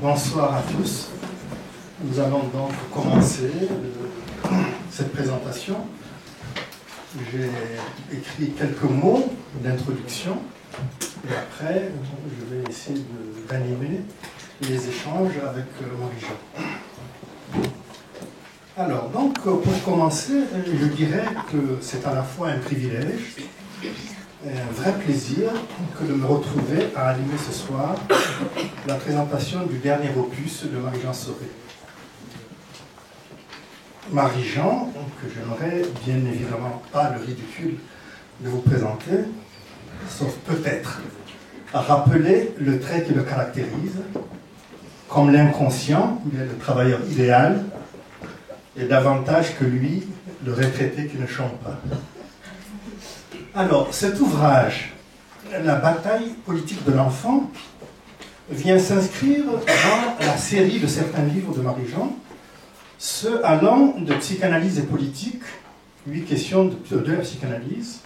Bonsoir à tous. Nous allons donc commencer cette présentation. J'ai écrit quelques mots d'introduction et après je vais essayer d'animer les échanges avec Marie-Jean. Alors donc pour commencer, je dirais que c'est à la fois un privilège et un vrai plaisir que de me retrouver à animer ce soir la présentation du dernier opus de Marie-Jean Soré. Marie-Jean, que je n'aurai bien évidemment pas le ridicule de vous présenter, sauf peut-être à rappeler le trait qui le caractérise, comme l'inconscient, il est le travailleur idéal, et davantage que lui, le retraité qui ne chante pas. Alors, cet ouvrage, La bataille politique de l'enfant, vient s'inscrire dans la série de certains livres de Marie-Jean, ceux allant de psychanalyse et politique, 8 questions de la psychanalyse,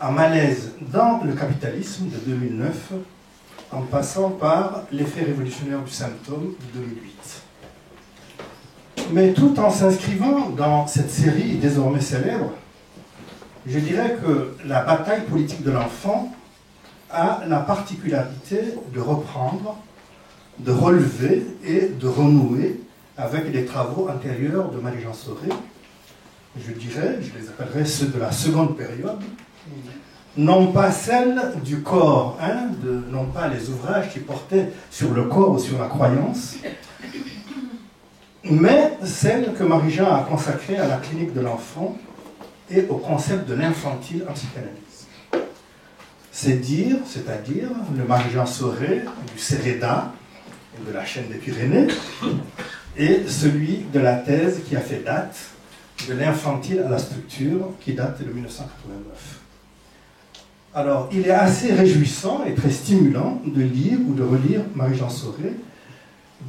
à Malaise dans le capitalisme de 2009, en passant par L'effet révolutionnaire du symptôme de 2008. Mais tout en s'inscrivant dans cette série désormais célèbre, je dirais que la bataille politique de l'enfant a la particularité de reprendre, de relever et de renouer avec les travaux antérieurs de Marie-Jean Soré. Je dirais, je les appellerais ceux de la seconde période, non pas celles du corps, non pas les ouvrages qui portaient sur le corps ou sur la croyance, mais celles que Marie-Jean a consacrées à la clinique de l'enfant et au concept de l'infantile en psychanalyse. C'est-à-dire le Marie-Jean Soré du Céréda, de la chaîne des Pyrénées, et celui de la thèse qui a fait date, de l'infantile à la structure, qui date de 1989. Alors, il est assez réjouissant et très stimulant de lire ou de relire Marie-Jean Soré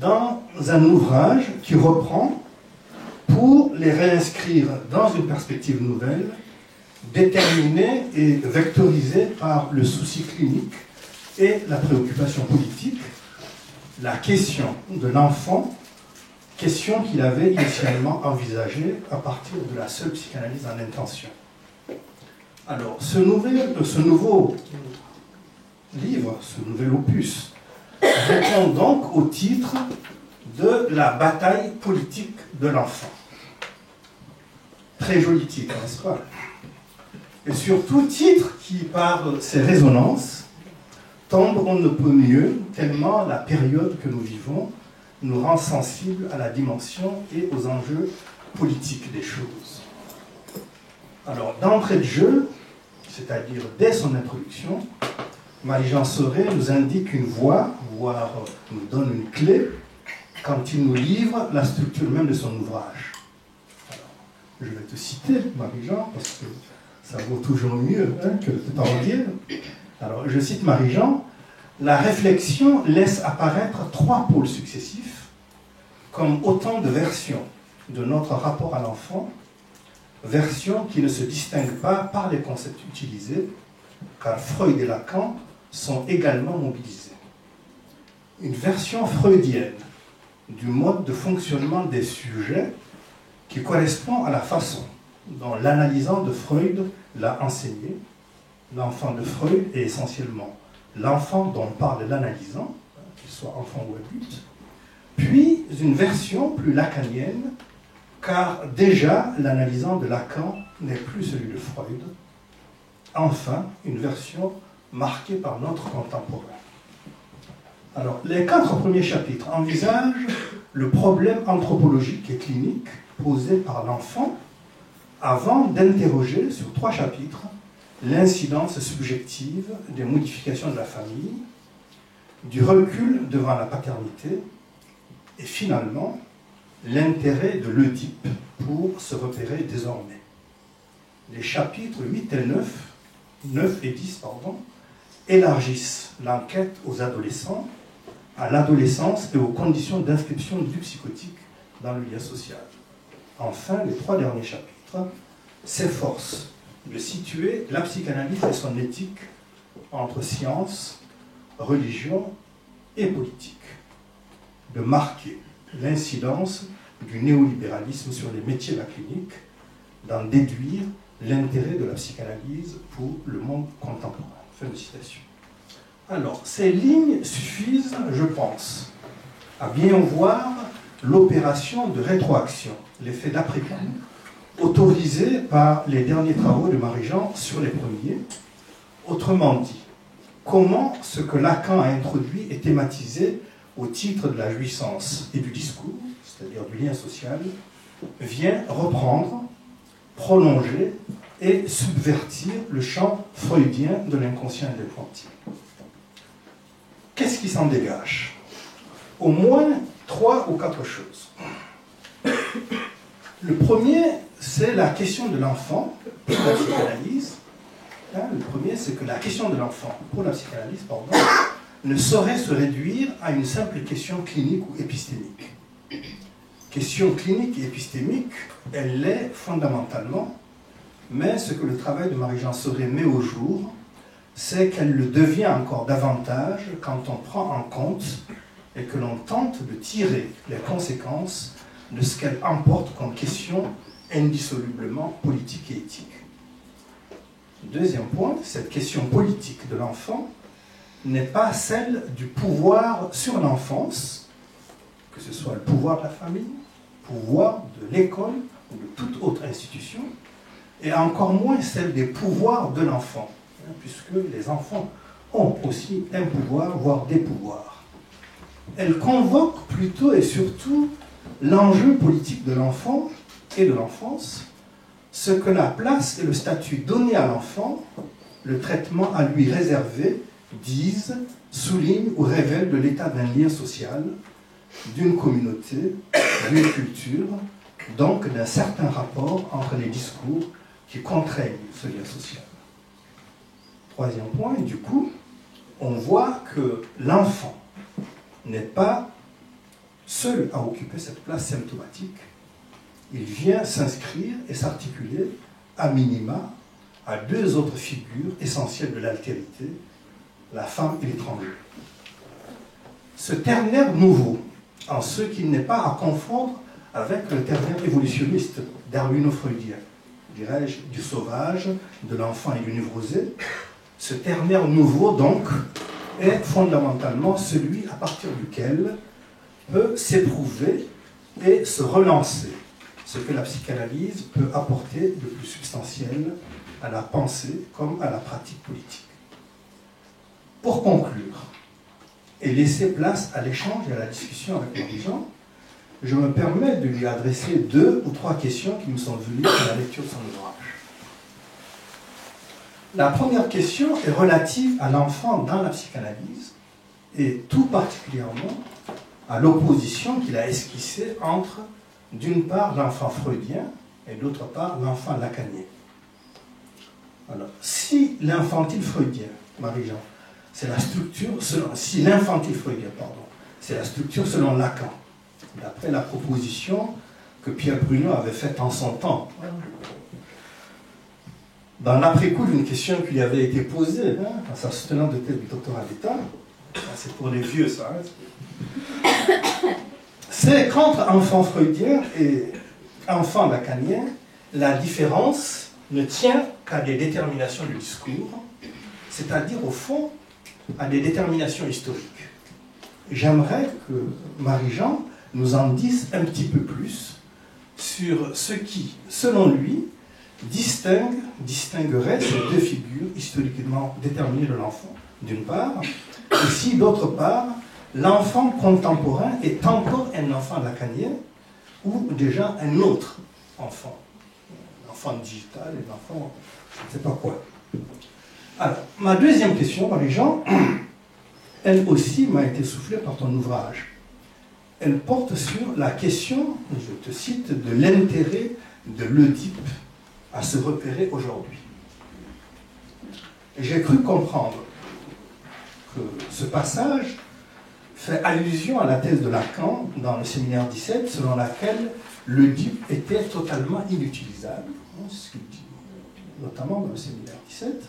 dans un ouvrage qui reprend pour les réinscrire dans une perspective nouvelle, déterminée et vectorisée par le souci clinique et la préoccupation politique, la question de l'enfant, question qu'il avait initialement envisagée à partir de la seule psychanalyse en intention. Alors, ce nouveau livre, ce nouvel opus, répond donc au titre de la bataille politique de l'enfant. Très joli titre, n'est-ce pas? Et surtout, titre qui, par ses résonances, tombe on ne peut mieux, tellement la période que nous vivons nous rend sensibles à la dimension et aux enjeux politiques des choses. Alors, d'entrée de jeu, c'est-à-dire dès son introduction, Marie-Jean Soré nous indique une voie, voire nous donne une clé, quand il nous livre la structure même de son ouvrage. Alors, je vais te citer, Marie-Jean, parce que ça vaut toujours mieux que de parodier. Alors, je cite Marie-Jean, « La réflexion laisse apparaître 3 pôles successifs, comme autant de versions de notre rapport à l'enfant, versions qui ne se distinguent pas par les concepts utilisés, car Freud et Lacan sont également mobilisés. Une version freudienne du mode de fonctionnement des sujets qui correspond à la façon dont l'analysant de Freud l'a enseigné. L'enfant de Freud est essentiellement l'enfant dont parle l'analysant, qu'il soit enfant ou adulte, puis une version plus lacanienne, car déjà l'analysant de Lacan n'est plus celui de Freud. Enfin, une version marquée par notre contemporain. Alors, les 4 premiers chapitres envisagent le problème anthropologique et clinique posé par l'enfant avant d'interroger sur 3 chapitres l'incidence subjective des modifications de la famille, du recul devant la paternité et finalement l'intérêt de l'Oedipe pour se repérer désormais. Les chapitres 8 et 9 et 10, élargissent l'enquête aux adolescents, à l'adolescence et aux conditions d'inscription du psychotique dans le lien social. Enfin, les 3 derniers chapitres s'efforcent de situer la psychanalyse et son éthique entre science, religion et politique. de marquer l'incidence du néolibéralisme sur les métiers de la clinique, d'en déduire l'intérêt de la psychanalyse pour le monde contemporain. Fin de citation. Alors, ces lignes suffisent, je pense, à bien voir l'opération de rétroaction, l'effet d'après-coup, autorisé par les derniers travaux de Marie-Jean sur les premiers. Autrement dit, comment ce que Lacan a introduit et thématisé au titre de la jouissance et du discours, c'est-à-dire du lien social, vient reprendre, prolonger et subvertir le champ freudien de l'inconscient indépendant. Qu'est-ce qui s'en dégage? Au moins 3 ou 4 choses. Le premier, c'est la question de l'enfant pour la psychanalyse. Le premier, c'est que la question de l'enfant pour la psychanalyse, ne saurait se réduire à une simple question clinique ou épistémique. Question clinique et épistémique, elle l'est fondamentalement, mais ce que le travail de Marie-Jean Soré met au jour, c'est qu'elle le devient encore davantage quand on prend en compte et que l'on tente de tirer les conséquences de ce qu'elle emporte comme question indissolublement politique et éthique. Deuxième point, cette question politique de l'enfant n'est pas celle du pouvoir sur l'enfance, que ce soit le pouvoir de la famille, le pouvoir de l'école ou de toute autre institution, et encore moins celle des pouvoirs de l'enfant, puisque les enfants ont aussi un pouvoir, voire des pouvoirs. Elle convoque plutôt et surtout l'enjeu politique de l'enfant et de l'enfance, ce que la place et le statut donné à l'enfant, le traitement à lui réservé, disent, soulignent ou révèlent de l'état d'un lien social, d'une communauté, d'une culture, donc d'un certain rapport entre les discours qui contraignent ce lien social. Troisième point, du coup, on voit que l'enfant n'est pas seul à occuper cette place symptomatique. Il vient s'inscrire et s'articuler à minima à 2 autres figures essentielles de l'altérité, la femme et l'étranger. Ce ternaire nouveau, en ce qu'il n'est pas à confondre avec le ternaire évolutionniste darwino-freudien, dirais-je, du sauvage, de l'enfant et du névrosé, ce ternaire nouveau, donc, est fondamentalement celui à partir duquel peut s'éprouver et se relancer ce que la psychanalyse peut apporter de plus substantiel à la pensée comme à la pratique politique. Pour conclure, et laisser place à l'échange et à la discussion avec Marie-Jean, je me permets de lui adresser 2 ou 3 questions qui me sont venues à la lecture de son ouvrage. La première question est relative à l'enfant dans la psychanalyse et tout particulièrement à l'opposition qu'il a esquissée entre, d'une part, l'enfant freudien et d'autre part, l'enfant lacanien. Alors, si l'infantile freudien, Marie-Jean, c'est la structure selon, si l'infantile freudien, c'est la structure selon Lacan, d'après la proposition que Pierre Bruno avait faite en son temps, dans l'après-coup d'une question qui lui avait été posée, à sa soutenante de thèse du doctorat d'État, c'est pour les vieux ça, c'est qu'entre enfant freudien et enfant lacanien, la différence ne tient qu'à des déterminations du discours, c'est-à-dire au fond à des déterminations historiques. J'aimerais que Marie-Jean nous en dise un petit peu plus sur ce qui, selon lui, distinguerait ces 2 figures historiquement déterminées de l'enfant, d'une part, et si, d'autre part, l'enfant contemporain est encore un enfant lacanien ou déjà un autre enfant, un enfant digital, un enfant, je ne sais pas quoi. Alors, ma deuxième question, Marie-Jean, elle aussi m'a été soufflée par ton ouvrage. Elle porte sur la question, je te cite, de l'intérêt de l'Oedipe à se repérer aujourd'hui. J'ai cru comprendre que ce passage fait allusion à la thèse de Lacan dans le séminaire 17, selon laquelle l'Oedipe était totalement inutilisable, ce qu'il dit notamment dans le séminaire 17,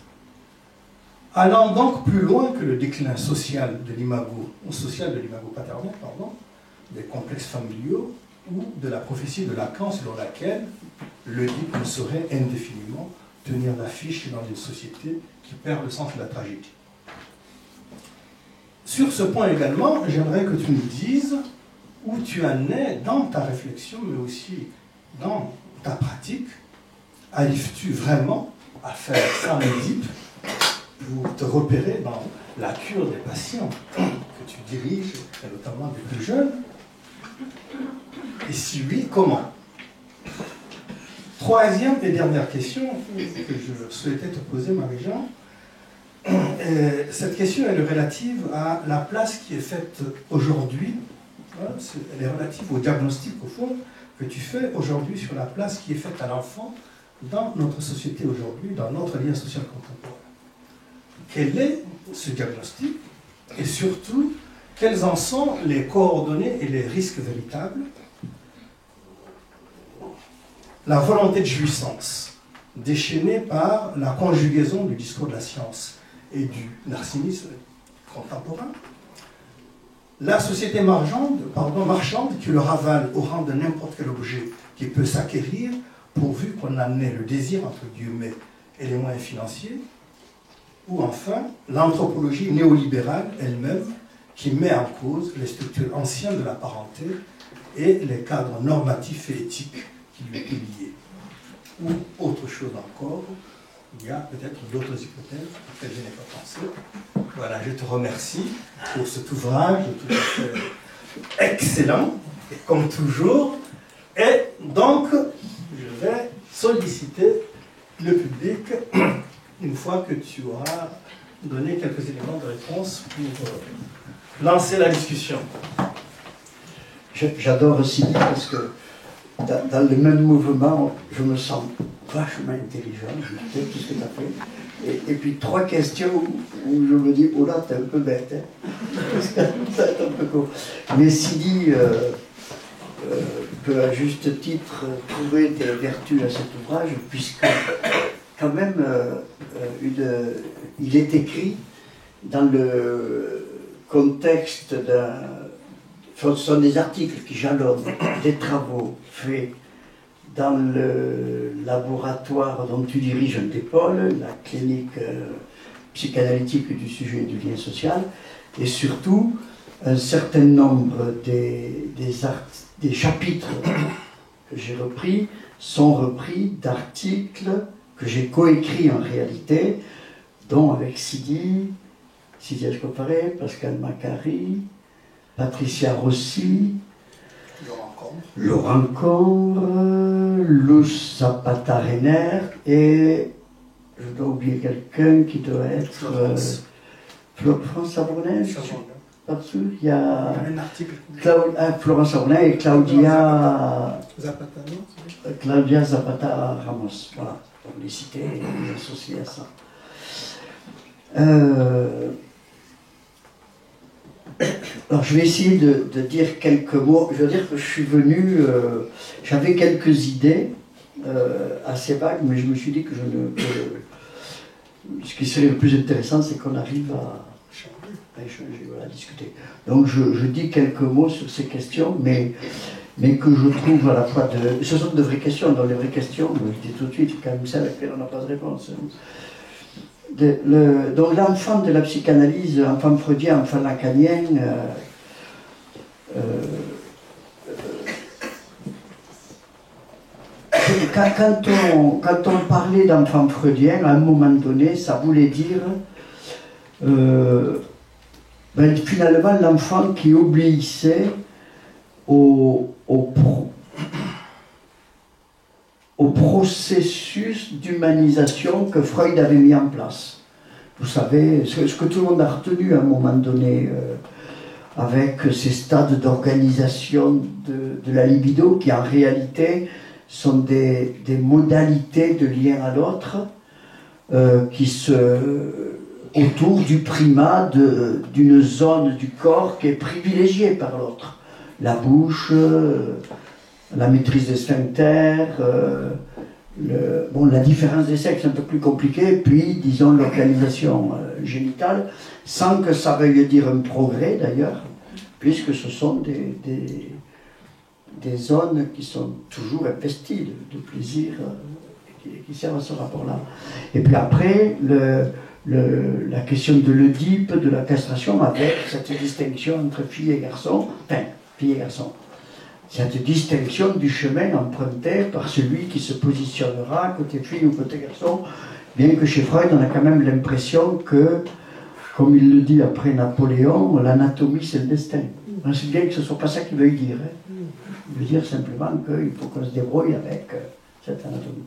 allant donc plus loin que le déclin social de l'imago paternel, des complexes familiaux ou de la prophétie de Lacan selon laquelle l'Oedipe ne saurait indéfiniment tenir l'affiche dans une société qui perd le sens de la tragédie. Sur ce point également, j'aimerais que tu nous dises où tu en es dans ta réflexion, mais aussi dans ta pratique. Arrives-tu vraiment à faire ça en Oedipe pour te repérer dans la cure des patients que tu diriges, et notamment des plus jeunes? Et si oui, comment? Troisième et dernière question que je souhaitais te poser, Marie-Jean. Cette question elle est relative à la place qui est faite aujourd'hui. Elle est relative au diagnostic, au fond, que tu fais aujourd'hui sur la place qui est faite à l'enfant dans notre société aujourd'hui, dans notre lien social contemporain. Quel est ce diagnostic? Et surtout, quelles en sont les coordonnées et les risques véritables? La volonté de jouissance, déchaînée par la conjugaison du discours de la science et du narcissisme contemporain. La société marchande qui le ravale au rang de n'importe quel objet qui peut s'acquérir, pourvu qu'on en ait le désir, entre guillemets, et les moyens financiers. Ou enfin, l'anthropologie néolibérale elle-même, qui met en cause les structures anciennes de la parenté et les cadres normatifs et éthiques qui lui étaient liés. Ou autre chose encore, il y a peut-être d'autres hypothèses auxquelles je n'ai pas pensé. Voilà, je te remercie pour cet ouvrage tout à fait excellent, et comme toujours. Et donc, je vais solliciter le public une fois que tu auras donné quelques éléments de réponse pour lancer la discussion. J'adore aussi parce que dans le même mouvement, je me sens vachement intelligent, je sais tout ce que tu as fait. Et puis trois questions où je me dis, oh là, t'es un peu bête, hein. Parce que ça va être un peu court. Mais Sidi peut à juste titre trouver des vertus à cet ouvrage, puisque quand même, il est écrit dans le contexte d'un... Ce sont des articles qui jalonnent des travaux faits dans le laboratoire dont tu diriges un pôles, la clinique psychanalytique du sujet et du lien social, et surtout un certain nombre des chapitres que j'ai repris sont repris d'articles que j'ai coécrits en réalité, dont avec Sidi Escofare, Pascal Macari, Patricia Rossi, Laurent Combre, Luz Zapata-Renner et je dois oublier quelqu'un qui doit être Florence Sabourin. Là-dessus, il y a un article. Florence Sabourin et Claudia Zapata Ramos. Voilà, on les citait et les associer à ça. Alors je vais essayer de dire quelques mots. Je veux dire que je suis venu, j'avais quelques idées assez vagues, mais je me suis dit que ce qui serait le plus intéressant, c'est qu'on arrive à échanger, à discuter. Donc je dis quelques mots sur ces questions, mais que je trouve à la fois ce sont de vraies questions. Dans les vraies questions, je dis tout de suite, c'est quand même celle à laquelle on n'a pas de réponse. Donc l'enfant de la psychanalyse, enfant freudien, enfant lacanien, quand on parlait d'enfant freudien, à un moment donné, ça voulait dire finalement l'enfant qui obéissait au processus d'humanisation que Freud avait mis en place. Vous savez, ce que tout le monde a retenu à un moment donné, avec ces stades d'organisation de la libido, qui en réalité sont des modalités de lien à l'autre, autour du primat d'une zone du corps qui est privilégiée par l'autre. La bouche, la maîtrise des sphincters, la différence des sexes est un peu plus compliquée, puis disons l'organisation génitale, sans que ça veuille dire un progrès d'ailleurs, puisque ce sont des zones qui sont toujours investies de plaisir qui servent à ce rapport-là. Et puis après, la question de l'Oedipe, de la castration, avec cette distinction entre filles et garçons, enfin, filles et garçons, cette distinction du chemin emprunté par celui qui se positionnera côté fille ou côté garçon, bien que chez Freud, on a quand même l'impression que, comme il le dit après Napoléon, l'anatomie c'est le destin. On sait bien que ce ne soit pas ça qu'il veut dire. Hein. Il veut dire simplement qu'il faut qu'on se débrouille avec cette anatomie.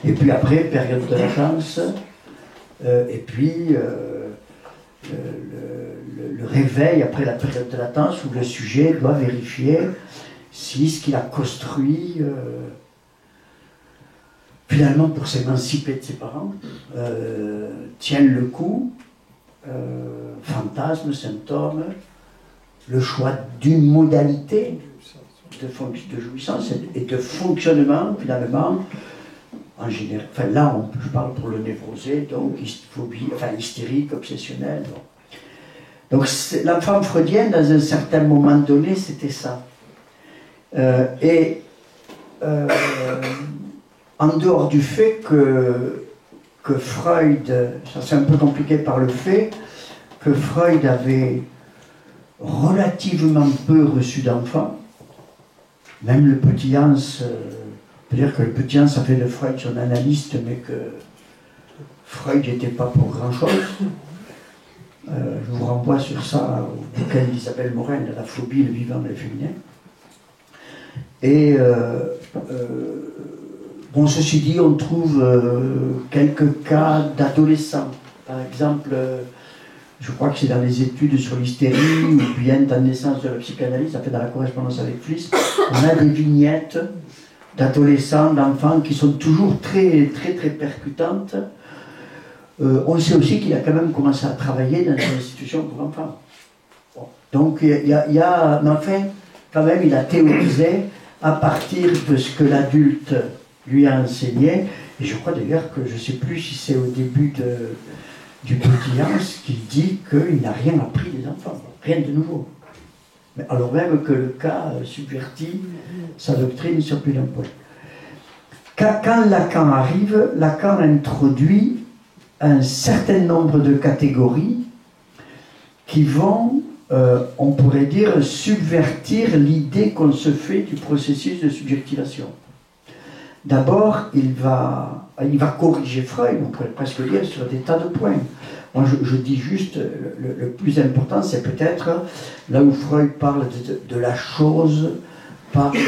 Et puis après, période de latence, et puis le réveil après la période de latence où le sujet doit vérifier si ce qu'il a construit finalement pour s'émanciper de ses parents tient le coup, fantasmes, symptômes, le choix d'une modalité de jouissance et de fonctionnement finalement en général. Enfin là je parle pour le névrosé, donc phobie, enfin hystérique, obsessionnel. Donc la femme freudienne dans un certain moment donné c'était ça. En dehors du fait que Freud, ça c'est un peu compliqué par le fait que Freud avait relativement peu reçu d'enfants, même le petit Hans, on peut dire que le petit Hans a fait de Freud son analyste, mais que Freud n'était pas pour grand-chose. Je vous renvoie sur ça au bouquin d'Isabelle Morin, La phobie, le vivant et le féminin. Et bon, ceci dit, on trouve quelques cas d'adolescents. Par exemple, je crois que c'est dans les études sur l'hystérie ou bien dans la naissance de la psychanalyse, en fait dans la correspondance avec Fliss, on a des vignettes d'adolescents, d'enfants qui sont toujours très, très, très percutantes. On sait aussi qu'il a quand même commencé à travailler dans une institution pour enfants. Bon. Donc il y a, mais enfin, quand même, il a théorisé à partir de ce que l'adulte lui a enseigné, et je crois d'ailleurs que je ne sais plus si c'est au début du petit Hans qu'il dit qu'il n'a rien appris des enfants, rien de nouveau. Mais alors même que le cas subvertit sa doctrine sur plus d'un point. Quand Lacan arrive, Lacan introduit un certain nombre de catégories qui vont, on pourrait dire, subvertir l'idée qu'on se fait du processus de subjectivation. D'abord, il va corriger Freud, on pourrait presque dire, sur des tas de points. Moi, je dis juste, le plus important, c'est peut-être là où Freud parle de la chose, parle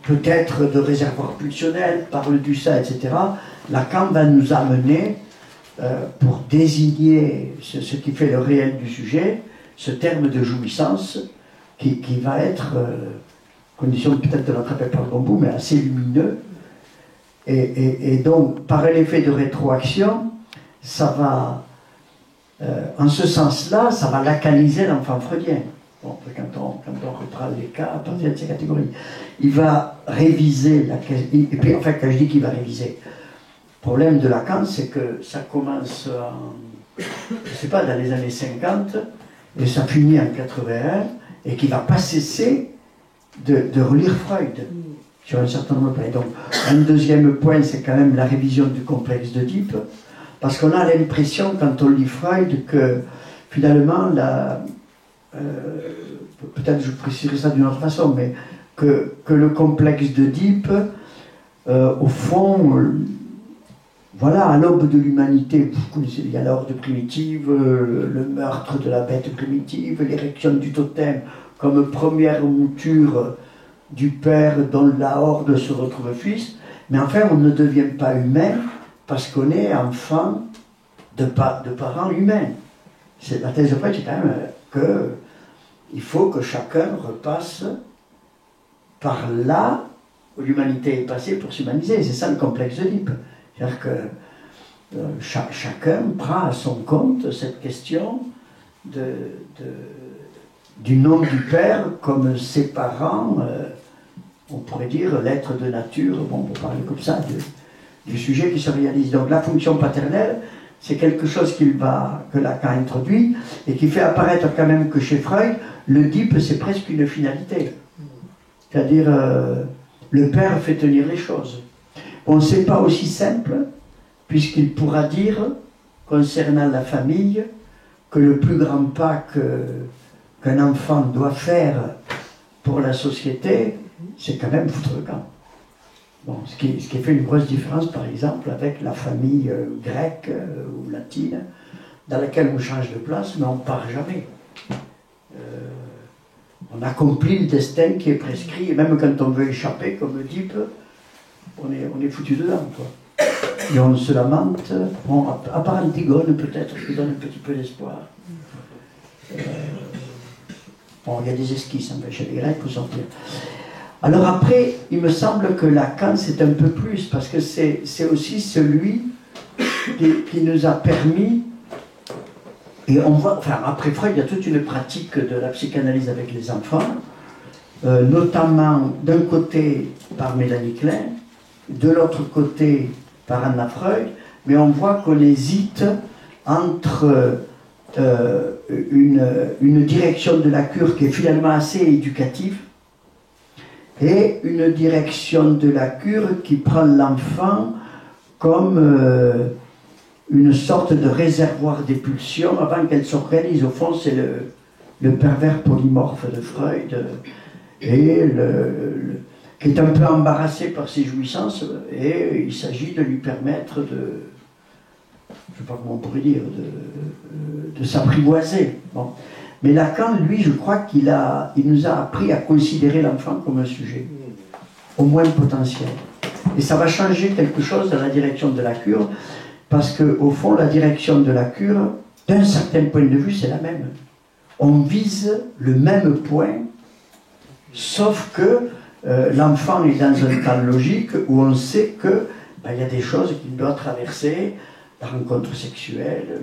peut-être de réservoir pulsionnel, parle du ça, etc. Lacan va nous amener, pour désigner ce qui fait le réel du sujet, ce terme de jouissance qui va être, condition peut-être de l'attraper par le bon bout, mais assez lumineux. Et donc, par un effet de rétroaction, ça va, en ce sens-là, ça va lacaniser l'enfant freudien. Bon, quand on reprend les cas à partir de ces catégories. Il va réviser la question. Et puis, en fait, quand je dis qu'il va réviser, le problème de Lacan, c'est que ça commence je ne sais pas, dans les années 50, et ça finit en 81, et qu'il ne va pas cesser de relire Freud sur un certain nombre de points. Donc, un deuxième point, c'est quand même la révision du complexe d'Oedipe, parce qu'on a l'impression, quand on lit Freud, que finalement, peut-être je préciserai ça d'une autre façon, mais que le complexe d'Oedipe, au fond, voilà, à l'aube de l'humanité, vous connaissez, il y a la horde primitive, le meurtre de la bête primitive, l'érection du totem comme première mouture du père dont la horde se retrouve fils, mais enfin on ne devient pas humain parce qu'on est enfant de parents humains. La thèse de Freud, c'est quand même qu'il faut que chacun repasse par là où l'humanité est passée pour s'humaniser. C'est ça le complexe d'Oedipe. C'est-à-dire que chacun prend à son compte cette question du nom du père comme ses parents, on pourrait dire l'être de nature, bon, on peut parler comme ça, du sujet qui se réalise. Donc la fonction paternelle, c'est quelque chose que Lacan introduit et qui fait apparaître quand même que chez Freud, l'Oedipe c'est presque une finalité. C'est-à-dire, le père fait tenir les choses. Bon, c'est pas aussi simple, puisqu'il pourra dire, concernant la famille, que le plus grand pas qu'un enfant doit faire pour la société, c'est quand même foutre le camp. Bon, ce qui fait une grosse différence, par exemple, avec la famille grecque ou latine, dans laquelle on change de place, mais on ne part jamais. On accomplit le destin qui est prescrit, et même quand on veut échapper, comme Oedipe, on est foutu dedans, quoi. Et on se lamente, bon, à part Antigone peut-être, qui donne un petit peu d'espoir. Bon, il y a des esquisses chez les Grecs pour sortir. Alors après, il me semble que Lacan c'est un peu plus, parce que c'est aussi celui qui nous a permis, et on voit, enfin après Freud, il y a toute une pratique de la psychanalyse avec les enfants, notamment d'un côté par Mélanie Klein, de l'autre côté par Anna Freud, mais on voit qu'on hésite entre une direction de la cure qui est finalement assez éducative et une direction de la cure qui prend l'enfant comme une sorte de réservoir des pulsions avant qu'elle s'organise. Au fond, c'est le pervers polymorphe de Freud et qui est un peu embarrassé par ses jouissances, et il s'agit de lui permettre de, je ne sais pas comment on pourrait dire, de s'apprivoiser. Bon. Mais Lacan, lui, je crois qu'il nous a appris à considérer l'enfant comme un sujet, au moins potentiel. Et ça va changer quelque chose dans la direction de la cure, parce qu'au fond, la direction de la cure, d'un certain point de vue, c'est la même. On vise le même point, sauf que l'enfant est dans un temps logique où on sait que il y a des choses qu'il doit traverser, la rencontre sexuelle,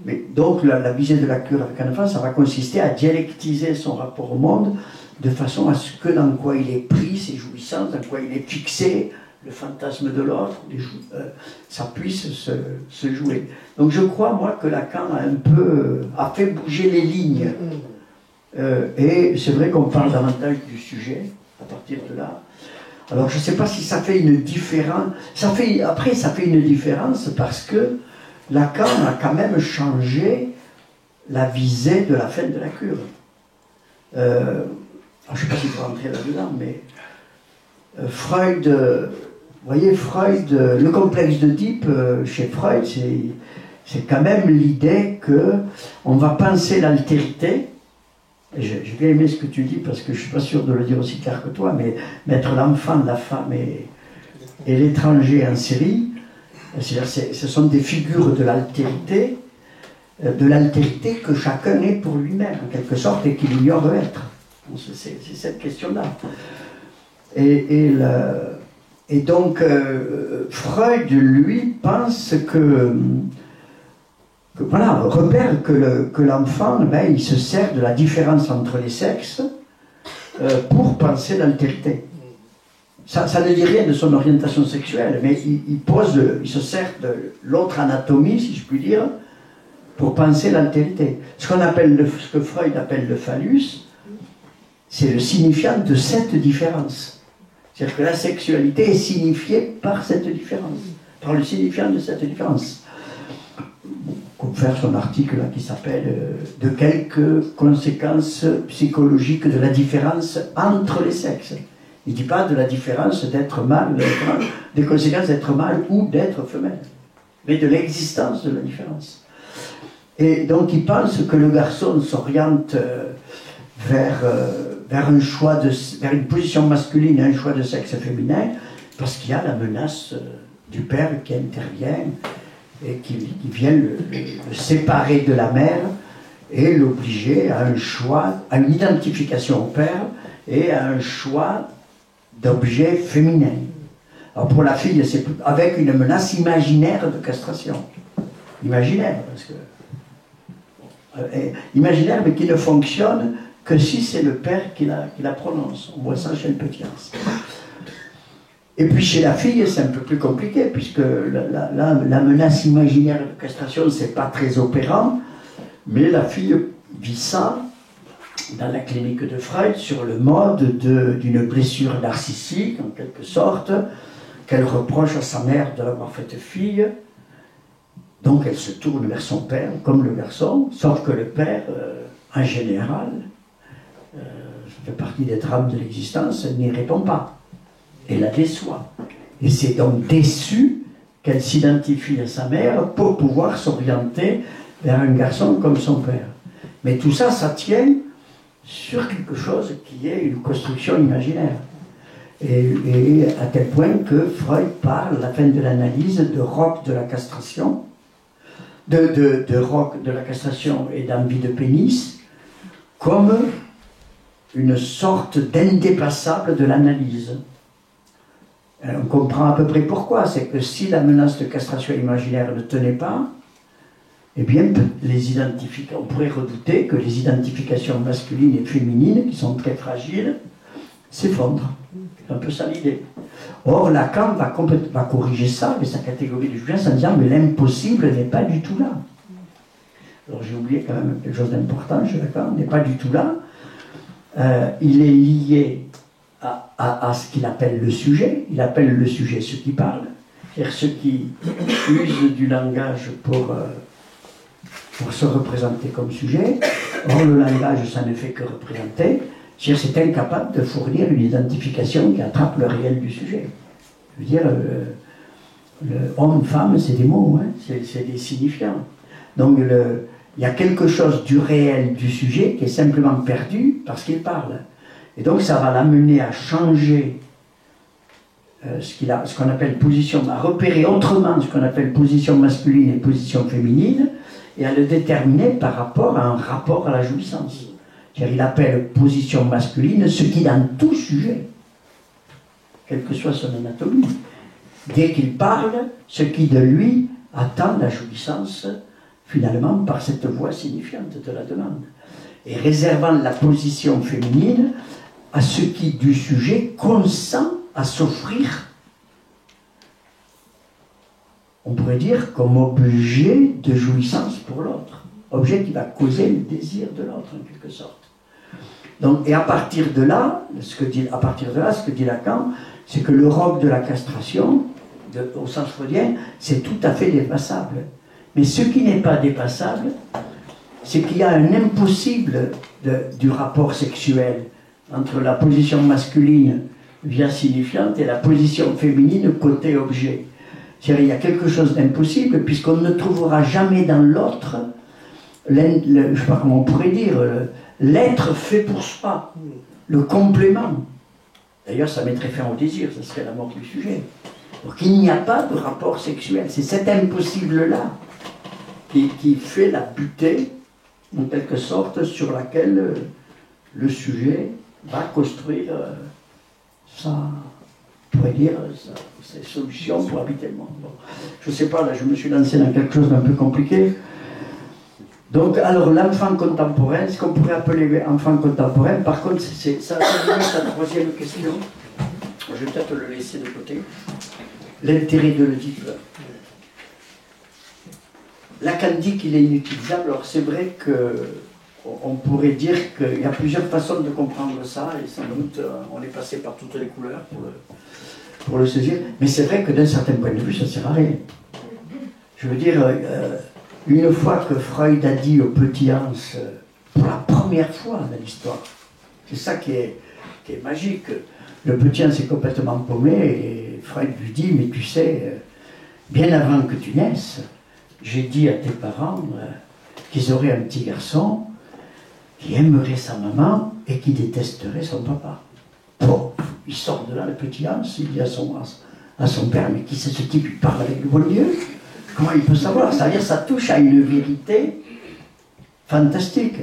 mais donc la visée de la cure avec un enfant, ça va consister à dialectiser son rapport au monde de façon à ce que dans quoi il est pris, ses jouissances, dans quoi il est fixé, le fantasme de l'autre, ça puisse se jouer. Donc je crois, moi, que Lacan a fait bouger les lignes. Et c'est vrai qu'on parle davantage du sujet à partir de là. Alors je ne sais pas si ça fait une différence. Après, ça fait une différence parce que Lacan a quand même changé la visée de la fin de la cure. Je ne sais pas s'il faut rentrer là-dedans, mais Freud, vous voyez, Freud, le complexe d'Oedipe chez Freud, c'est quand même l'idée qu'on va penser l'altérité. J'ai bien aimé ce que tu dis, parce que je ne suis pas sûr de le dire aussi clair que toi, mais mettre l'enfant, la femme et l'étranger en série, ce sont des figures de l'altérité que chacun est pour lui-même, en quelque sorte, et qu'il ignore être. C'est cette question-là. Et donc, Freud, lui, pense voilà, repère que l'enfant, il se sert de la différence entre les sexes pour penser l'altérité. Ça ne dit rien de son orientation sexuelle, mais il se sert de l'autre anatomie, si je puis dire, pour penser l'altérité. Ce que Freud appelle le phallus, c'est le signifiant de cette différence. C'est-à-dire que la sexualité est signifiée par cette différence, par le signifiant de cette différence. Comme faire son article là, qui s'appelle de quelques conséquences psychologiques de la différence entre les sexes. Il ne dit pas de la différence d'être mâle, des conséquences d'être mâle ou d'être femelle, mais de l'existence de la différence. Et donc il pense que le garçon s'oriente vers une position masculine et un choix de sexe féminin, parce qu'il y a la menace du père qui intervient et qui vient le séparer de la mère et l'obliger à un choix, à une identification au père et à un choix d'objets féminins. Alors pour la fille, c'est avec une menace imaginaire de castration. Imaginaire, parce que... imaginaire, mais qui ne fonctionne que si c'est le père qui la prononce. On voit ça chez le petit Hans. Et puis chez la fille, c'est un peu plus compliqué, puisque la menace imaginaire de castration, c'est pas très opérant, mais la fille vit ça dans la clinique de Freud sur le mode d'une blessure narcissique, en quelque sorte, qu'elle reproche à sa mère de l'avoir faite fille. Donc elle se tourne vers son père, comme le garçon, sauf que le père, en général, ça fait partie des drames de l'existence, n'y répond pas. Et la déçoit. Et c'est donc déçue qu'elle s'identifie à sa mère pour pouvoir s'orienter vers un garçon comme son père. Mais tout ça, ça tient sur quelque chose qui est une construction imaginaire. Et à tel point que Freud parle, à la fin de l'analyse, de roc de la castration, de roc de la castration et d'envie de pénis, comme une sorte d'indépassable de l'analyse. On comprend à peu près pourquoi. C'est que si la menace de castration imaginaire ne tenait pas, eh bien, on pourrait redouter que les identifications masculines et féminines, qui sont très fragiles, s'effondrent. C'est un peu ça l'idée. Or, Lacan va corriger ça avec sa catégorie de jouissance en disant mais l'impossible n'est pas du tout là. Alors j'ai oublié quand même quelque chose d'important chez Lacan, n'est pas du tout là. Il est lié à ce qu'il appelle le sujet. Il appelle le sujet ce qui parle, c'est-à-dire ceux qui usent du langage pour se représenter comme sujet. Or, le langage, ça ne fait que représenter. C'est-à-dire c'est incapable de fournir une identification qui attrape le réel du sujet. Je veux dire, le homme-femme, c'est des mots, hein, c'est des signifiants. Donc, il y a quelque chose du réel du sujet qui est simplement perdu parce qu'il parle. Et donc, ça va l'amener à changer ce qu'on appelle position, à repérer autrement ce qu'on appelle position masculine et position féminine, et à le déterminer par rapport à un rapport à la jouissance. C'est-à-dire, il appelle position masculine ce qui, dans tout sujet, quelle que soit son anatomie, dès qu'il parle, ce qui de lui attend la jouissance, finalement, par cette voix signifiante de la demande. Et réservant la position féminine à ce qui, du sujet, consent à s'offrir, on pourrait dire, comme objet de jouissance pour l'autre. Objet qui va causer le désir de l'autre, en quelque sorte. Donc, et à partir de là, ce que dit Lacan, c'est que le roc de la castration, au sens freudien, c'est tout à fait dépassable. Mais ce qui n'est pas dépassable, c'est qu'il y a un impossible du rapport sexuel entre la position masculine via signifiante et la position féminine côté objet. C'est-à-dire il y a quelque chose d'impossible puisqu'on ne trouvera jamais dans l'autre, je ne sais pas comment on pourrait dire, l'être fait pour soi, le complément. D'ailleurs, ça mettrait fin au désir, ça serait la mort du sujet. Donc il n'y a pas de rapport sexuel. C'est cet impossible-là qui fait la butée, en quelque sorte, sur laquelle le sujet va construire ses solutions pour habiter le monde. Bon. Je ne sais pas, là, je me suis lancé dans quelque chose d'un peu compliqué. Donc, alors, l'enfant contemporain, ce qu'on pourrait appeler enfant contemporain, par contre, ça devient sa troisième question. Je vais peut-être le laisser de côté. L'intérêt de l'Oedipe. Lacan dit qu'il est inutilisable. Alors, c'est vrai qu'on pourrait dire qu'il y a plusieurs façons de comprendre ça, et sans doute, on est passé par toutes les couleurs pour le saisir. Mais c'est vrai que d'un certain point de vue, ça ne sert à rien. Je veux dire, une fois que Freud a dit au petit Hans, pour la première fois dans l'histoire, c'est ça qui est magique. Le petit Hans est complètement paumé et Freud lui dit, mais tu sais, bien avant que tu naisses, j'ai dit à tes parents qu'ils auraient un petit garçon qui aimerait sa maman et qui détesterait son papa. Bon, il sort de là, le petit Hans, il dit à son père, mais qui c'est ce type, il parle avec le bon Dieu? Comment il peut savoir? C'est-à-dire ça touche à une vérité fantastique,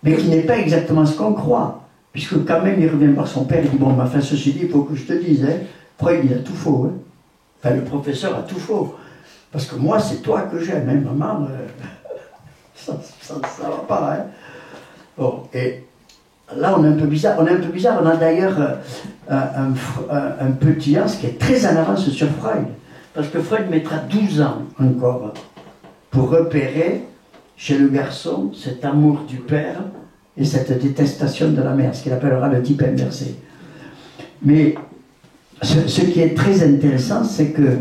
mais qui n'est pas exactement ce qu'on croit. Puisque quand même, il revient par son père, il dit, bon, enfin, ceci dit, il faut que je te dise, hein, Freud, il a tout faux. Hein. Enfin, le professeur a tout faux. Parce que moi, c'est toi que j'aime, hein, maman, ça va pas. Hein. Bon, et là, on est un peu bizarre. On a d'ailleurs un petit as qui est très en avance sur Freud. Parce que Freud mettra 12 ans encore pour repérer chez le garçon cet amour du père et cette détestation de la mère, ce qu'il appellera le type inversé. Mais ce qui est très intéressant, c'est que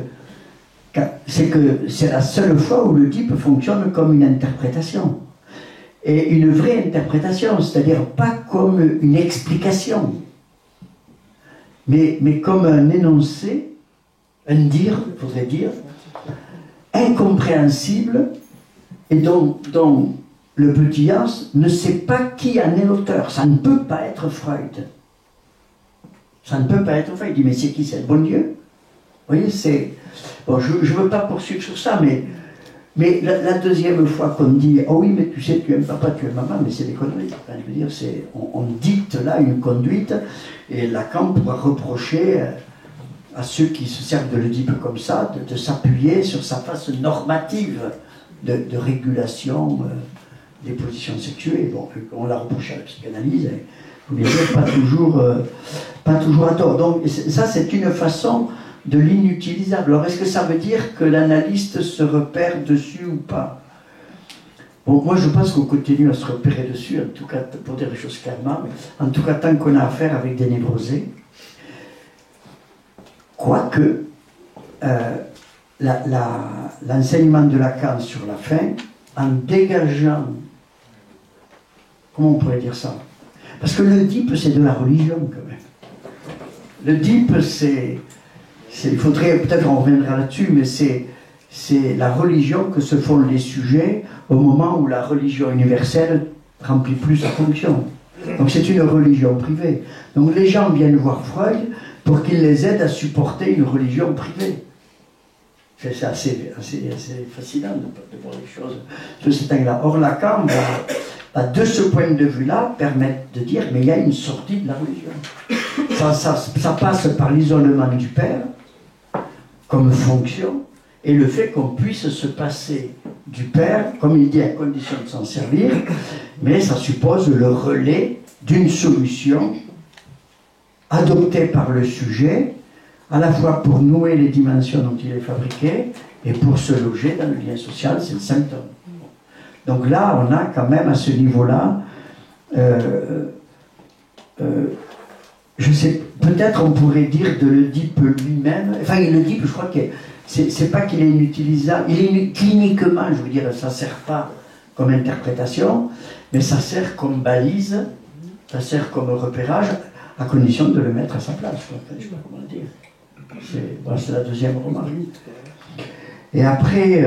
c'est la seule fois où l'Oedipe fonctionne comme une interprétation. Et une vraie interprétation, c'est-à-dire pas comme une explication, mais comme un énoncé, un dire, il faudrait dire, incompréhensible, et dont le petit Hans ne sait pas qui en est l'auteur. Ça ne peut pas être Freud. Ça ne peut pas être Freud. Il dit, mais c'est qui? C'est le bon Dieu? Vous voyez, c'est... Bon, je ne veux pas poursuivre sur ça, mais la deuxième fois qu'on dit « Oh oui, mais tu sais, tu aimes papa, tu aimes maman », mais c'est des conneries. Enfin, je veux dire, on dicte là une conduite, et Lacan pourra reprocher à ceux qui se servent de l'Oedipe comme ça, de s'appuyer sur sa face normative de régulation des positions sexuées. Bon, on l'a reproché à la psychanalyse, et, vous bien sûr, pas toujours à tort. Donc ça, c'est une façon de l'inutilisable. Alors, est-ce que ça veut dire que l'analyste se repère dessus ou pas? Bon, moi, je pense qu'on continue à se repérer dessus, en tout cas, pour dire les choses clairement, en tout cas, tant qu'on a affaire avec des névrosés. Quoique, l'enseignement de Lacan sur la fin, en dégageant, comment on pourrait dire ça? Parce que l'Oedipe, c'est de la religion, quand même. L'Oedipe, il faudrait, peut-être on reviendra là-dessus, mais c'est la religion que se font les sujets au moment où la religion universelle remplit plus sa fonction. Donc c'est une religion privée. Donc les gens viennent voir Freud pour qu'il les aide à supporter une religion privée. C'est assez fascinant de voir les choses de cet angle-là. Or Lacan va, de ce point de vue-là, permettre de dire mais il y a une sortie de la religion. Ça passe par l'isolement du père comme fonction, et le fait qu'on puisse se passer du père, comme il dit, à condition de s'en servir, mais ça suppose le relais d'une solution adoptée par le sujet, à la fois pour nouer les dimensions dont il est fabriqué, et pour se loger dans le lien social, c'est le symptôme. Donc là, on a quand même à ce niveau-là, je sais, peut-être on pourrait dire de l'Oedipe lui-même, enfin l'Oedipe, je crois que c'est pas qu'il est inutilisable, cliniquement, je veux dire, ça sert pas comme interprétation, mais ça sert comme balise, ça sert comme repérage, à condition de le mettre à sa place. Enfin, je sais pas comment le dire. C'est la deuxième remarque. Et après,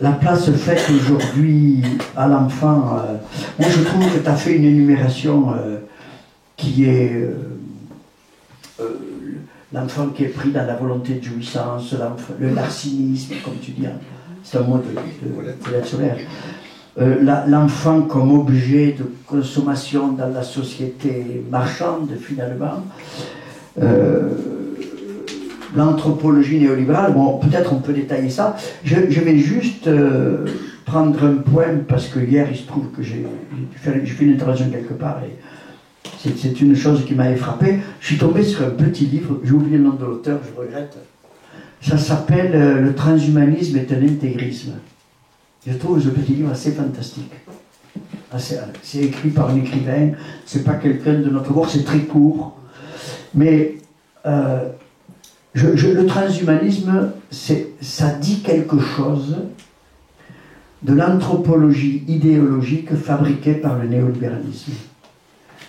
la place faite aujourd'hui à l'enfant, moi je trouve que tu as fait une énumération qui est l'enfant qui est pris dans la volonté de jouissance, le narcissisme, comme tu dis, c'est un mot de solaire. L'enfant comme objet de consommation dans la société marchande, finalement. L'anthropologie néolibérale, bon, peut-être on peut détailler ça. Je vais juste prendre un point, parce que hier, il se trouve que j'ai fait une intervention quelque part, et c'est une chose qui m'avait frappé. Je suis tombé sur un petit livre, j'ai oublié le nom de l'auteur, je regrette. Ça s'appelle « Le transhumanisme est un intégrisme ». Je trouve ce petit livre assez fantastique. C'est écrit par un écrivain, c'est pas quelqu'un de notre bord, c'est très court. Mais le transhumanisme, ça dit quelque chose de l'anthropologie idéologique fabriquée par le néolibéralisme.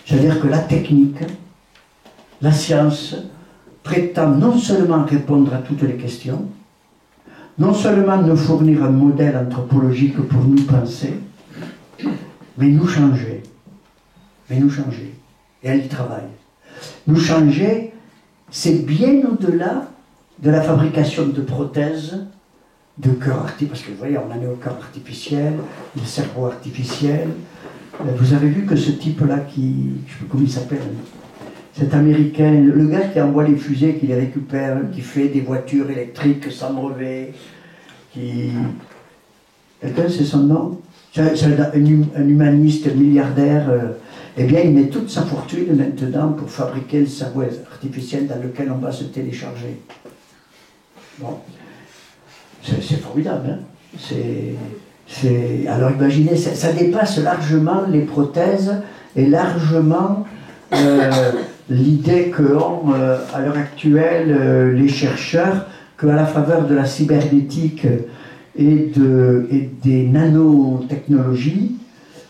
C'est-à-dire que la technique, la science, prétend non seulement répondre à toutes les questions, non seulement nous fournir un modèle anthropologique pour nous penser, mais nous changer. Et elle y travaille. Nous changer, c'est bien au-delà de la fabrication de prothèses, de cœurs artificiels, parce que vous voyez, on en est au cœur artificiel, le cerveau artificiel. Vous avez vu que ce type-là, je ne sais pas comment il s'appelle, cet Américain, le gars qui envoie les fusées, qui les récupère, qui fait des voitures électriques sans brevet, quelqu'un, c'est son nom? C'est un humaniste milliardaire eh bien, il met toute sa fortune maintenant pour fabriquer le cerveau artificiel dans lequel on va se télécharger. Bon, c'est formidable, hein. Alors imaginez, ça dépasse largement les prothèses et largement l'idée qu'ont à l'heure actuelle les chercheurs qu'à la faveur de la cybernétique et des nanotechnologies,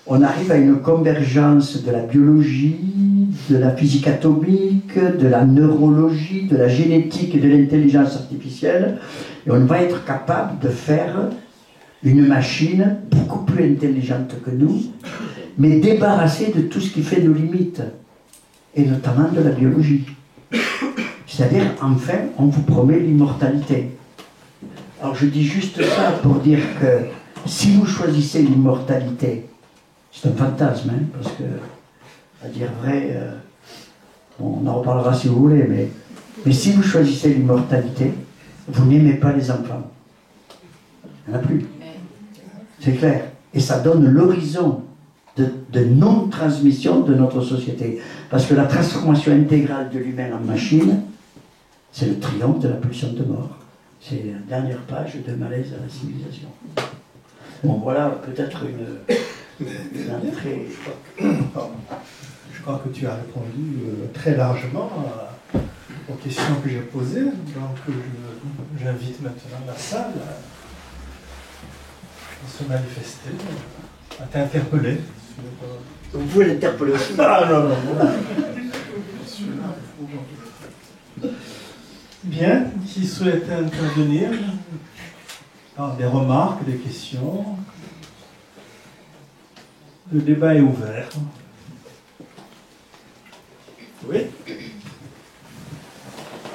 on arrive à une convergence de la biologie, de la physique atomique, de la neurologie, de la génétique et de l'intelligence artificielle, et on va être capable de faire une machine beaucoup plus intelligente que nous, mais débarrassée de tout ce qui fait nos limites, et notamment de la biologie. C'est-à-dire, enfin, on vous promet l'immortalité. Alors je dis juste ça pour dire que si vous choisissez l'immortalité, c'est un fantasme, hein, parce que, à dire vrai, on en reparlera si vous voulez, mais si vous choisissez l'immortalité, vous n'aimez pas les enfants. Il n'y en a plus. C'est clair. Et ça donne l'horizon de non-transmission de notre société. Parce que la transformation intégrale de l'humain en machine, c'est le triomphe de la pulsion de mort. C'est la dernière page de Malaise à la civilisation. Bon, voilà peut-être une entrée. Je crois que tu as répondu très largement aux questions que j'ai posées. Donc j'invite maintenant la salle à se manifester, à t'interpeller. Vous pouvez l'interpeller aussi. Ah non, non, non. Bien, qui souhaite intervenir par des remarques, des questions? Le débat est ouvert. Oui.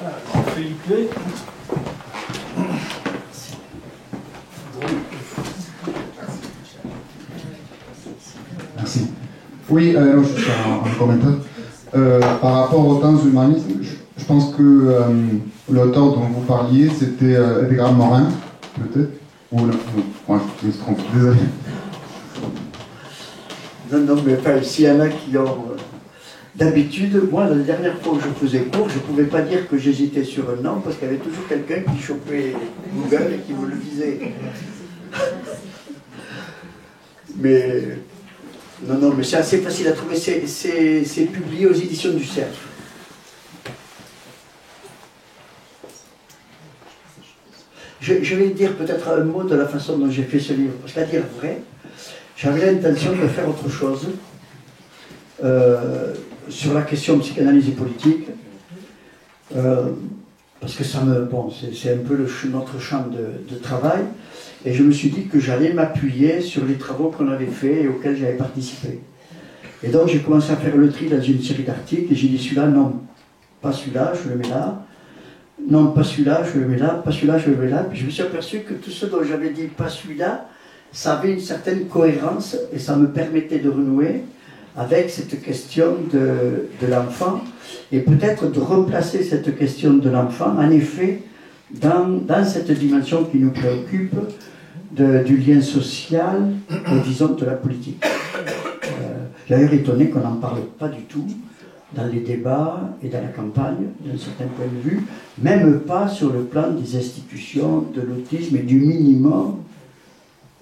Alors, Philippe. Merci. Oui, juste un commentaire. Par rapport au transhumanisme, je pense que l'auteur dont vous parliez, c'était Edgar Morin, peut-être. Ou non, moi je me trompe, désolé. Non, mais enfin, s'il y en a qui ont... D'habitude, moi, la dernière fois que je faisais cours, je ne pouvais pas dire que j'hésitais sur un nom, parce qu'il y avait toujours quelqu'un qui chopait Google et qui me le disait. Mais... Non, mais c'est assez facile à trouver. C'est publié aux éditions du Cerf. Je vais dire peut-être un mot de la façon dont j'ai fait ce livre. Parce qu'à dire vrai, j'avais l'intention de faire autre chose sur la question psychanalyse et politique. Parce que ça me... Bon, c'est un peu notre champ de travail. Et je me suis dit que j'allais m'appuyer sur les travaux qu'on avait faits et auxquels j'avais participé. Et donc j'ai commencé à faire le tri dans une série d'articles et j'ai dit celui-là, non, pas celui-là, je le mets là. Non, pas celui-là, je le mets là, pas celui-là, je le mets là. Puis je me suis aperçu que tout ce dont j'avais dit pas celui-là, ça avait une certaine cohérence et ça me permettait de renouer avec cette question de l'enfant et peut-être de replacer cette question de l'enfant, en effet, dans cette dimension qui nous préoccupe du lien social et disons de la politique. J'ai d'ailleurs étonné qu'on n'en parle pas du tout dans les débats et dans la campagne, d'un certain point de vue, même pas sur le plan des institutions, de l'autisme et du minimum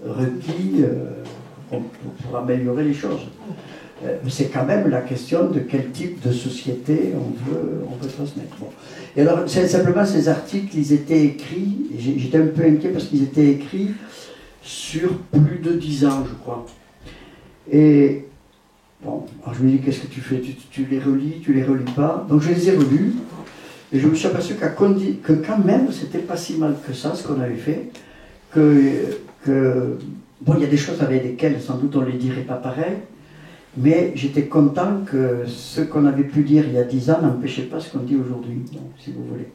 requis pour améliorer les choses. C'est quand même la question de quel type de société on veut transmettre. Bon. Et alors, simplement, ces articles, ils étaient écrits, j'étais un peu inquiet parce qu'ils étaient écrits sur plus de 10 ans, je crois. Et bon, alors je me dis, qu'est-ce que tu fais? Tu les relis, tu les relis pas? Donc je les ai relus, et je me suis aperçu que quand même, c'était pas si mal que ça, ce qu'on avait fait, bon, il y a des choses avec lesquelles, sans doute, on ne les dirait pas pareil, mais j'étais content que ce qu'on avait pu dire il y a 10 ans n'empêchait pas ce qu'on dit aujourd'hui, si vous voulez.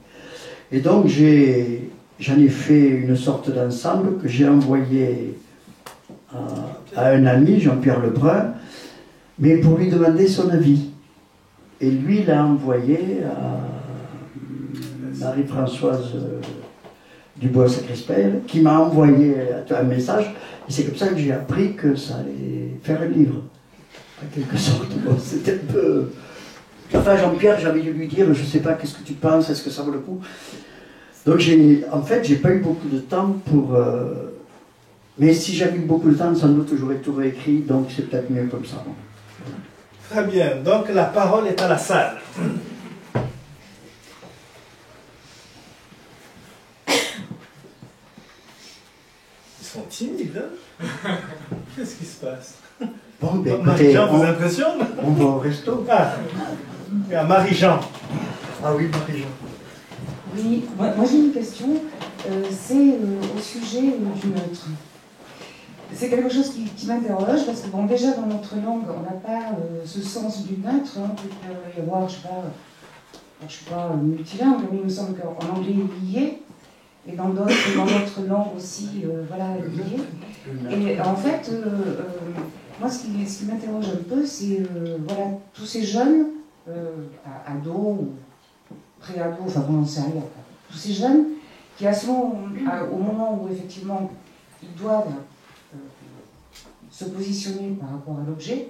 Et donc j'en ai fait une sorte d'ensemble que j'ai envoyé à un ami, Jean-Pierre Lebrun, mais pour lui demander son avis. Et lui l'a envoyé à Marie-Françoise Dubois-Sacrespel, qui m'a envoyé un message, et c'est comme ça que j'ai appris que ça allait faire un livre. en quelque sorte. Bon, c'était un peu... Enfin, Jean-Pierre, j'avais dû lui dire, je ne sais pas, qu'est-ce que tu penses, est-ce que ça vaut le coup? Donc, en fait, j'ai pas eu beaucoup de temps pour... Mais si j'avais eu beaucoup de temps, sans doute, j'aurais tout réécrit, donc c'est peut-être mieux comme ça. Bon. Très bien, donc la parole est à la salle. Ils sont timides, hein? Qu'est-ce qui se passe? Bon, ben écoutez, Marie-Jean vous impressionne? on va au resto. Ah, il y a Marie-Jean. Ah oui, Marie-Jean. Oui, moi j'ai une question, c'est au sujet du neutre. C'est quelque chose qui m'interroge parce que bon, déjà dans notre langue, on n'a pas ce sens du neutre. Hein, il peut y avoir, je ne suis pas multilingue, mais il me semble qu'en anglais il y est, et dans d'autres langues aussi, voilà, il y est. Et en fait, moi ce qui m'interroge un peu, c'est voilà, tous ces jeunes, ados ou pré-ados, enfin bon, on sait rien, tous ces jeunes qui au moment où effectivement ils doivent se positionner par rapport à l'objet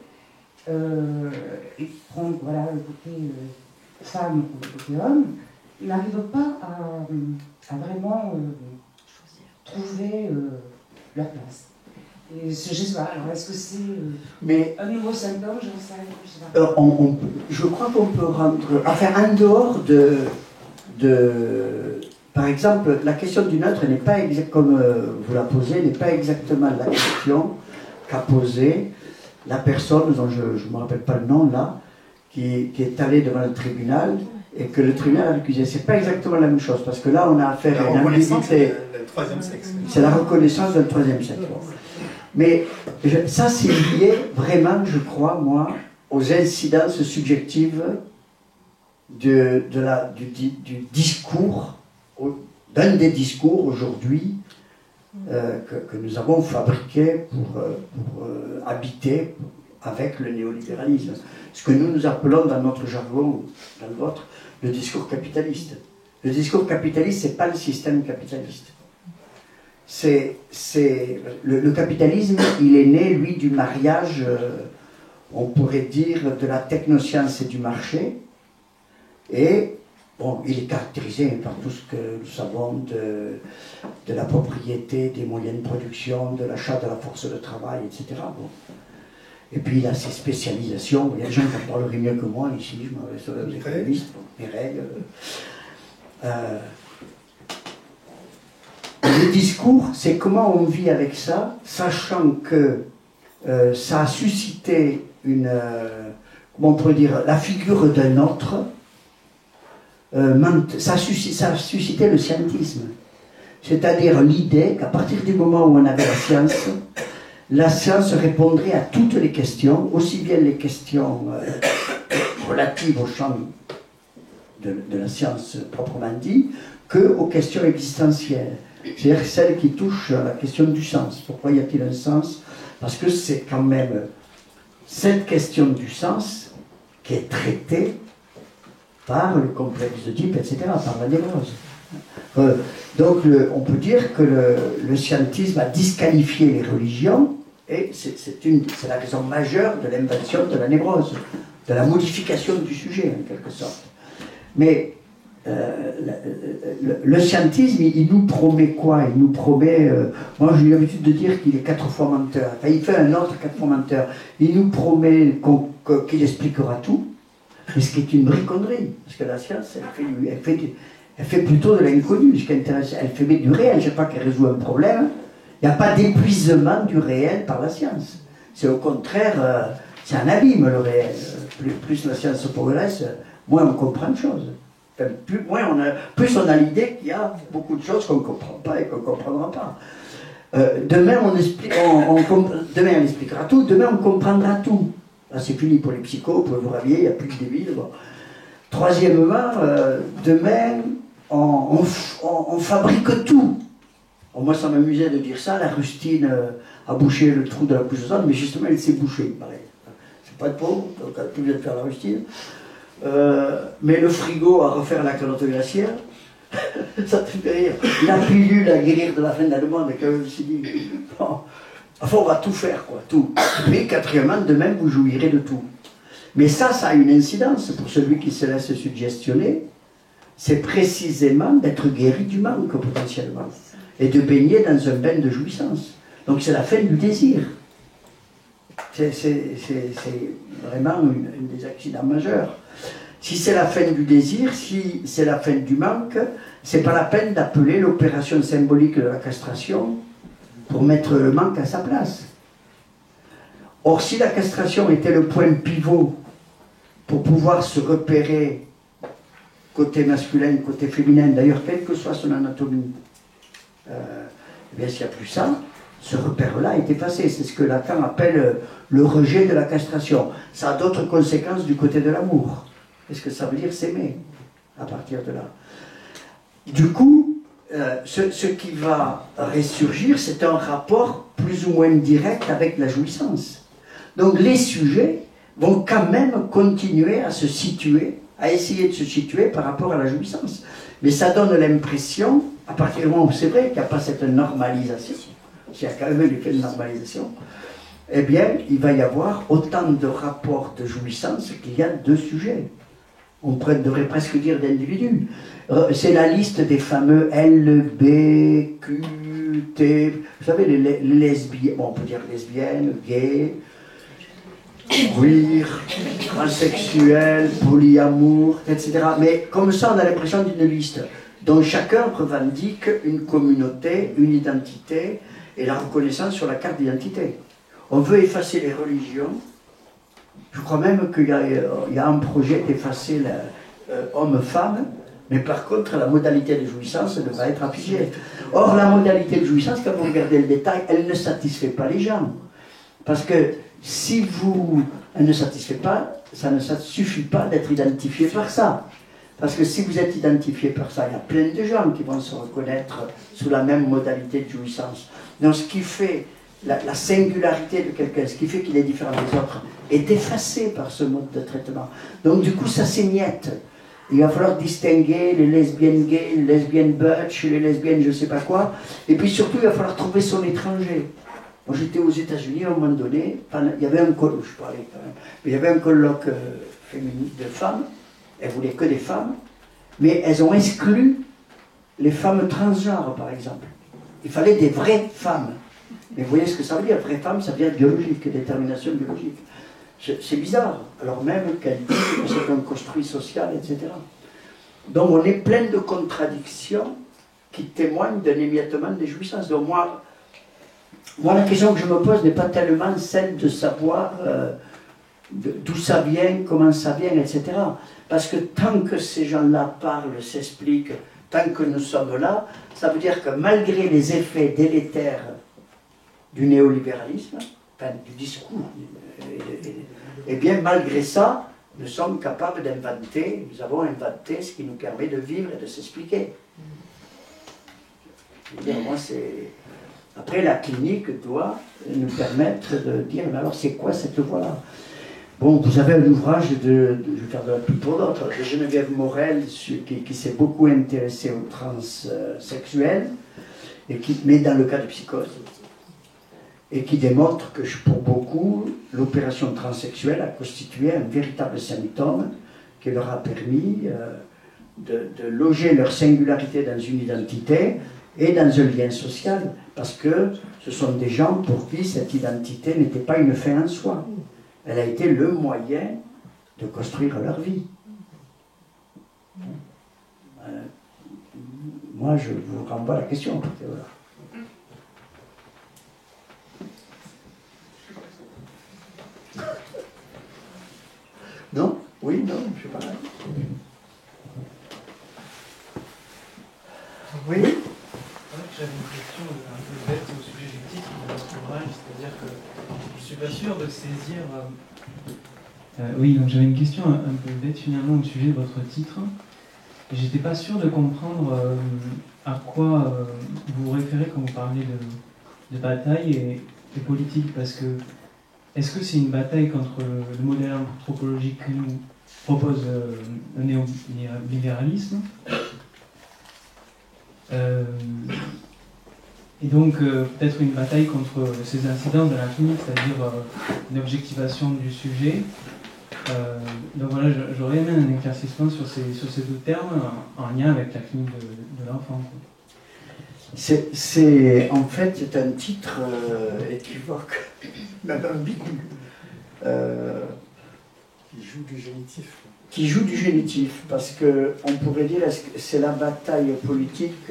et prendre voilà, le côté femme ou le côté homme, ils n'arrivent pas à vraiment trouver leur place. Et je ne sais pas, alors est-ce que c'est un nouveau symptôme, j'en sais rien, je sais pas. Je crois qu'on peut rendre... Enfin, en dehors par exemple, la question du neutre n'est pas comme vous la posez, n'est pas exactement la question qu'a posée la personne dont je ne me rappelle pas le nom là, qui est allée devant le tribunal et que le tribunal a accusé. C'est pas exactement la même chose parce que là on a affaire à une ambiguïté. C'est la reconnaissance d'un troisième sexe. Mais ça c'est lié vraiment, je crois moi, aux incidences subjectives du discours, d'un des discours aujourd'hui que nous avons fabriqué pour habiter avec le néolibéralisme. Ce que nous appelons dans notre jargon, dans le vôtre, le discours capitaliste. Le discours capitaliste, ce n'est pas le système capitaliste. Le capitalisme, il est né, lui, du mariage, on pourrait dire, de la technoscience et du marché. Et bon, il est caractérisé par tout ce que nous savons de la propriété, des moyens de production, de l'achat de la force de travail, etc. Bon. Et puis il a ses spécialisations. Il y a des gens qui en parleraient mieux que moi ici, je me reste aux économistes, bon, mes règles. Le discours, c'est comment on vit avec ça, sachant que ça a suscité comment on pourrait dire, la figure d'un autre. Ça a suscité le scientisme. C'est-à-dire l'idée qu'à partir du moment où on avait la science répondrait à toutes les questions, aussi bien les questions relatives au champ de la science proprement dit, qu'aux questions existentielles. C'est-à-dire celles qui touchent à la question du sens. Pourquoi y a-t-il un sens? Parce que c'est quand même cette question du sens qui est traitée par le complexe de type, etc., par la névrose. Donc on peut dire que le scientisme a disqualifié les religions, et c'est la raison majeure de l'invention de la névrose, de la modification du sujet, en quelque sorte. Mais le scientisme, il nous promet quoi? Il nous promet... moi, j'ai eu l'habitude de dire qu'il est 4 fois menteur. Enfin, il fait un autre 4 fois menteur. Il nous promet qu'il expliquera tout, mais ce qui est une briconnerie. Parce que la science, elle fait plutôt de l'inconnu. Ce qui intéresse, elle fait du réel. Je ne sais pas qu'elle résout un problème. Il n'y a pas d'épuisement du réel par la science. C'est au contraire, c'est un abîme, le réel. Plus la science progresse, moins on comprend de choses. Enfin, plus on a l'idée qu'il y a beaucoup de choses qu'on ne comprend pas et qu'on ne comprendra pas. Demain, on expliquera tout, demain on comprendra tout. Là, c'est fini pour les psychos, vous pouvez vous rhabiller, il n'y a plus de débiles. Bon. Troisièmement, demain, on fabrique tout. Bon, moi, ça m'amusait de dire ça. La rustine a bouché le trou de la couche d'ozone, mais justement, elle s'est bouchée, il paraît. C'est pas de pauvre, donc elle n'a plus besoin de faire la rustine. Mais le frigo à refaire la calotte glaciaire, ça te fait rire. La pilule à guérir de la fin de monde, que je me suis dit, bon, Enfin, on va tout faire, quoi, tout. Mais quatrièmement, de même, vous jouirez de tout. Mais ça a une incidence pour celui qui se laisse suggestionner. C'est précisément d'être guéri du manque, potentiellement. Et de baigner dans un bain de jouissance. Donc c'est la fin du désir. C'est vraiment un des accidents majeurs. Si c'est la fin du désir, si c'est la fin du manque, c'est pas la peine d'appeler l'opération symbolique de la castration pour mettre le manque à sa place. Or, si la castration était le point pivot pour pouvoir se repérer côté masculin, côté féminin, d'ailleurs, quelle que soit son anatomie, eh bien, s'il n'y a plus ça, ce repère-là est effacé. C'est ce que Lacan appelle le rejet de la castration. Ça a d'autres conséquences du côté de l'amour. Qu'est-ce que ça veut dire s'aimer à partir de là? Du coup, ce qui va ressurgir, c'est un rapport plus ou moins direct avec la jouissance. Donc les sujets vont quand même continuer à se situer, à essayer de se situer par rapport à la jouissance. Mais ça donne l'impression, à partir du moment où c'est vrai qu'il n'y a pas cette normalisation, s'il y a quand même une effet de normalisation, eh bien, il va y avoir autant de rapports de jouissance qu'il y a de sujets. On devrait presque dire d'individus. C'est la liste des fameux L, B, Q, T, vous savez, les lesbiennes, bon, on peut dire lesbiennes, gays, queer, transsexuels, polyamour, etc. Mais comme ça, on a l'impression d'une liste dont chacun revendique une communauté, une identité et la reconnaissance sur la carte d'identité. On veut effacer les religions. Je crois même qu'il y a un projet d'effacer homme-femme, mais par contre, la modalité de jouissance va être affigée. Or, la modalité de jouissance, quand vous regardez le détail, elle ne satisfait pas les gens. Parce que si elle ne satisfait pas, ça ne suffit pas d'être identifié par ça. Parce que si vous êtes identifié par ça, il y a plein de gens qui vont se reconnaître sous la même modalité de jouissance. Donc, ce qui fait la singularité de quelqu'un, ce qui fait qu'il est différent des autres, est effacé par ce mode de traitement. Donc du coup, ça s'émiette. Il va falloir distinguer les lesbiennes gays, les lesbiennes butch, les lesbiennes je ne sais pas quoi. Et puis surtout, il va falloir trouver son étranger. Moi, j'étais aux États-Unis à un moment donné, il y avait un colloque, je parlais quand même, mais il y avait un colloque féministe de femmes, elles voulaient que des femmes, mais elles ont exclu les femmes transgenres, par exemple. Il fallait des vraies femmes. Mais vous voyez ce que ça veut dire, vraie femme, ça veut dire biologique, détermination biologique. C'est bizarre, alors même qu'elle dit que c'est un construit social, etc. Donc on est plein de contradictions qui témoignent d'un émiettement des jouissances. Donc moi, la question que je me pose n'est pas tellement celle de savoir d'où ça vient, comment ça vient, etc. Parce que tant que ces gens-là parlent, s'expliquent, tant que nous sommes là, ça veut dire que malgré les effets délétères du néolibéralisme, enfin du discours, et bien malgré ça, nous sommes capables d'inventer, nous avons inventé ce qui nous permet de vivre et de s'expliquer. Moi, après, la clinique doit nous permettre de dire, mais alors c'est quoi cette voie-là? Bon, vous avez un ouvrage je vais faire de la pub pour d'autres, de Geneviève Morel, qui s'est beaucoup intéressée aux transsexuels, mais dans le cas de psychose, et qui démontre que pour beaucoup, l'opération transsexuelle a constitué un véritable symptôme qui leur a permis de loger leur singularité dans une identité et dans un lien social, parce que ce sont des gens pour qui cette identité n'était pas une fin en soi. Elle a été le moyen de construire leur vie. Moi, je vous renvoie à la question. Voilà. Non? Oui, non, je ne sais pas. Oui? J'avais une question un peu bête au sujet du titre de votre ouvrage, c'est-à-dire que je ne suis pas sûr de saisir... oui, donc j'avais une question un peu bête finalement au sujet de votre titre. J'étais pas sûr de comprendre à quoi vous vous référez quand vous parlez de bataille et politique, parce que est-ce que c'est une bataille contre le modèle anthropologique que nous propose le néolibéralisme Et donc, peut-être une bataille contre ces incidents de la clinique, c'est-à-dire une objectivation du sujet. Donc voilà, j'aurais aimé un éclaircissement sur ces deux termes en lien avec la clinique de l'enfant. En fait, c'est un titre équivoque, même ambigu. Qui joue du génitif. Qui joue du génitif, parce qu'on pourrait dire que c'est la bataille politique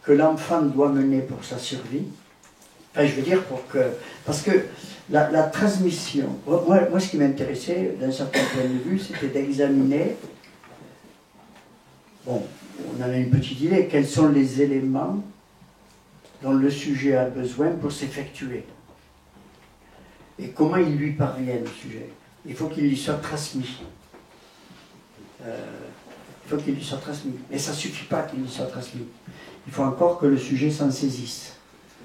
que l'enfant doit mener pour sa survie. Enfin, je veux dire, parce que la transmission, moi ce qui m'intéressait d'un certain point de vue, c'était d'examiner, bon, on en a une petite idée, quels sont les éléments dont le sujet a besoin pour s'effectuer. Et comment il lui parvient, le sujet. Il faut qu'il lui soit transmis. Il faut qu'il lui soit transmis. Mais ça ne suffit pas qu'il lui soit transmis. Il faut encore que le sujet s'en saisisse.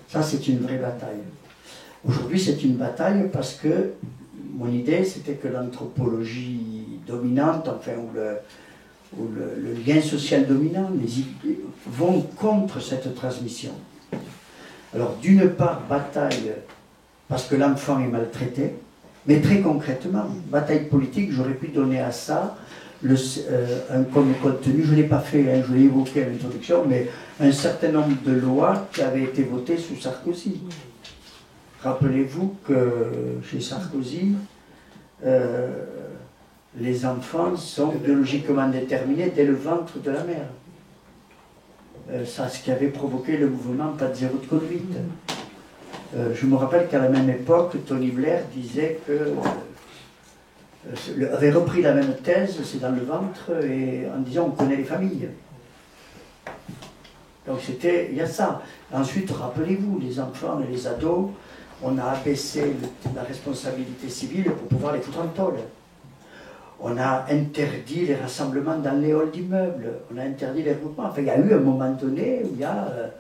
Ça, c'est une vraie bataille. Aujourd'hui, c'est une bataille parce que mon idée, c'était que l'anthropologie dominante, enfin, ou le lien social dominant, vont contre cette transmission. Alors, d'une part, bataille parce que l'enfant est maltraité, mais très concrètement, bataille politique, j'aurais pu donner à ça comme contenu, je ne l'ai pas fait, hein, je l'ai évoqué à l'introduction, mais un certain nombre de lois qui avaient été votées sous Sarkozy. Rappelez-vous que chez Sarkozy, les enfants sont biologiquement déterminés dès le ventre de la mère. Ça, ce qui avait provoqué le mouvement Pas de zéro de conduite. Je me rappelle qu'à la même époque, Tony Blair disait que avait repris la même thèse, c'est dans le ventre, et en disant on connaît les familles. Donc il y a ça. Ensuite, rappelez-vous, les enfants et les ados, on a abaissé la responsabilité civile pour pouvoir les foutre en tôle. On a interdit les rassemblements dans les halls d'immeubles, on a interdit les regroupements. Enfin, il y a eu un moment donné où il y a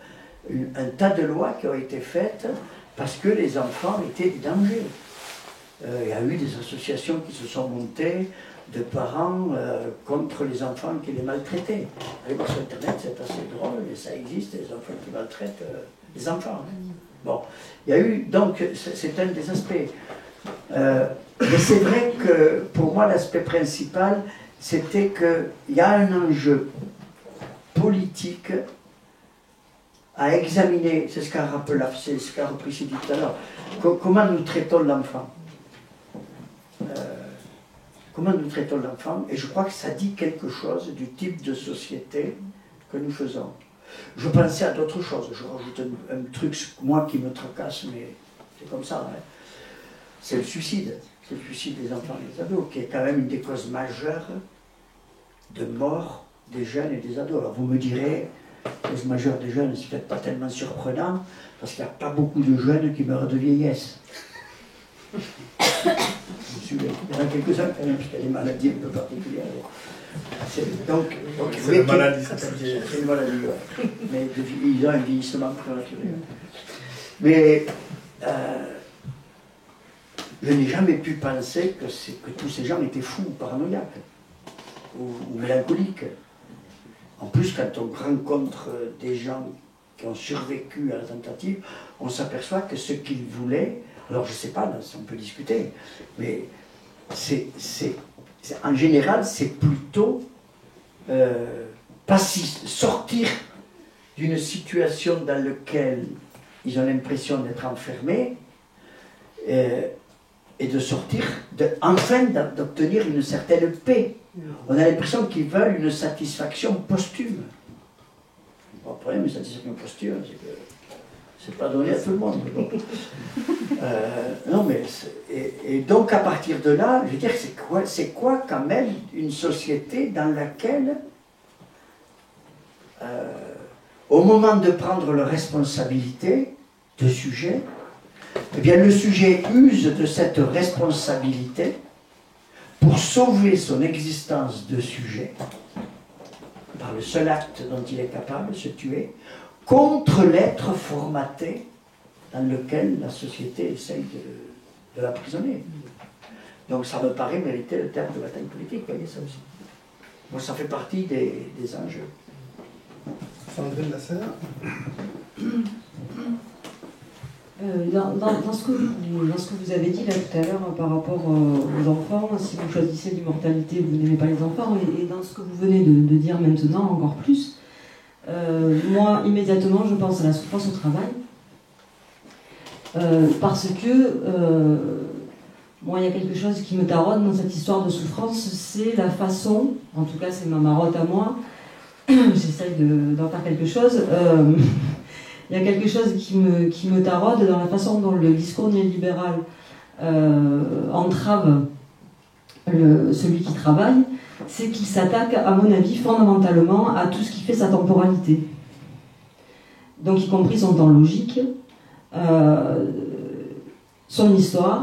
un tas de lois qui ont été faites parce que les enfants étaient des dangers. Il y a eu des associations qui se sont montées de parents contre les enfants qui les maltraitaient. Allez voir sur Internet, c'est assez drôle, mais ça existe, les enfants qui maltraitent les enfants. Bon, il y a eu, donc, c'est un des aspects. Mais c'est vrai que, pour moi, l'aspect principal, c'était qu'il y a un enjeu politique à examiner, c'est ce qu'a repris Sidi tout à l'heure, comment nous traitons l'enfant. Comment nous traitons l'enfant, et je crois que ça dit quelque chose du type de société que nous faisons. Je pensais à d'autres choses, je rajoute un truc, moi qui me tracasse, mais c'est comme ça. Hein. C'est le suicide des enfants et des ados, qui est quand même une des causes majeures de mort des jeunes et des ados. Alors vous me direz, cause majeure des jeunes, c'est peut-être pas tellement surprenant, parce qu'il n'y a pas beaucoup de jeunes qui meurent de vieillesse. Il y en a quelques-uns quand même, parce qu'il y a des maladies un peu particulières. C'est une maladie, c'est une maladie, ouais. Mais ils ont un vieillissement prématuré. Mais je n'ai jamais pu penser que tous ces gens étaient fous, paranoïaques, ou mélancoliques. En plus, quand on rencontre des gens qui ont survécu à la tentative, on s'aperçoit que ce qu'ils voulaient, alors je ne sais pas, on peut discuter, mais en général, c'est plutôt sortir d'une situation dans laquelle ils ont l'impression d'être enfermés et de sortir, enfin d'obtenir une certaine paix. On a l'impression qu'ils veulent une satisfaction posthume. Bon, le problème, une satisfaction posthume, c'est que c'est pas donné à tout le monde. Non, mais et donc à partir de là, je veux dire, c'est quoi quand même une société dans laquelle, au moment de prendre leur responsabilité de sujet, eh bien le sujet use de cette responsabilité pour sauver son existence de sujet, par le seul acte dont il est capable, se tuer, contre l'être formaté dans lequel la société essaye de l'emprisonner. Donc ça me paraît mériter le terme de bataille politique, vous voyez ça aussi. Bon, ça fait partie des enjeux. Sandrine Lasserre. Dans ce que vous avez dit là tout à l'heure par rapport aux enfants, si vous choisissez l'immortalité, vous n'aimez pas les enfants, et dans ce que vous venez de dire maintenant encore plus, moi immédiatement je pense à la souffrance au travail, parce que moi il y a quelque chose qui me taraude dans cette histoire de souffrance, c'est la façon, en tout cas c'est ma marotte à moi, j'essaye d'en faire quelque chose. Il y a quelque chose qui me taraude dans la façon dont le discours néolibéral entrave celui qui travaille, c'est qu'il s'attaque, à mon avis, fondamentalement à tout ce qui fait sa temporalité. Donc, y compris son temps logique, son histoire,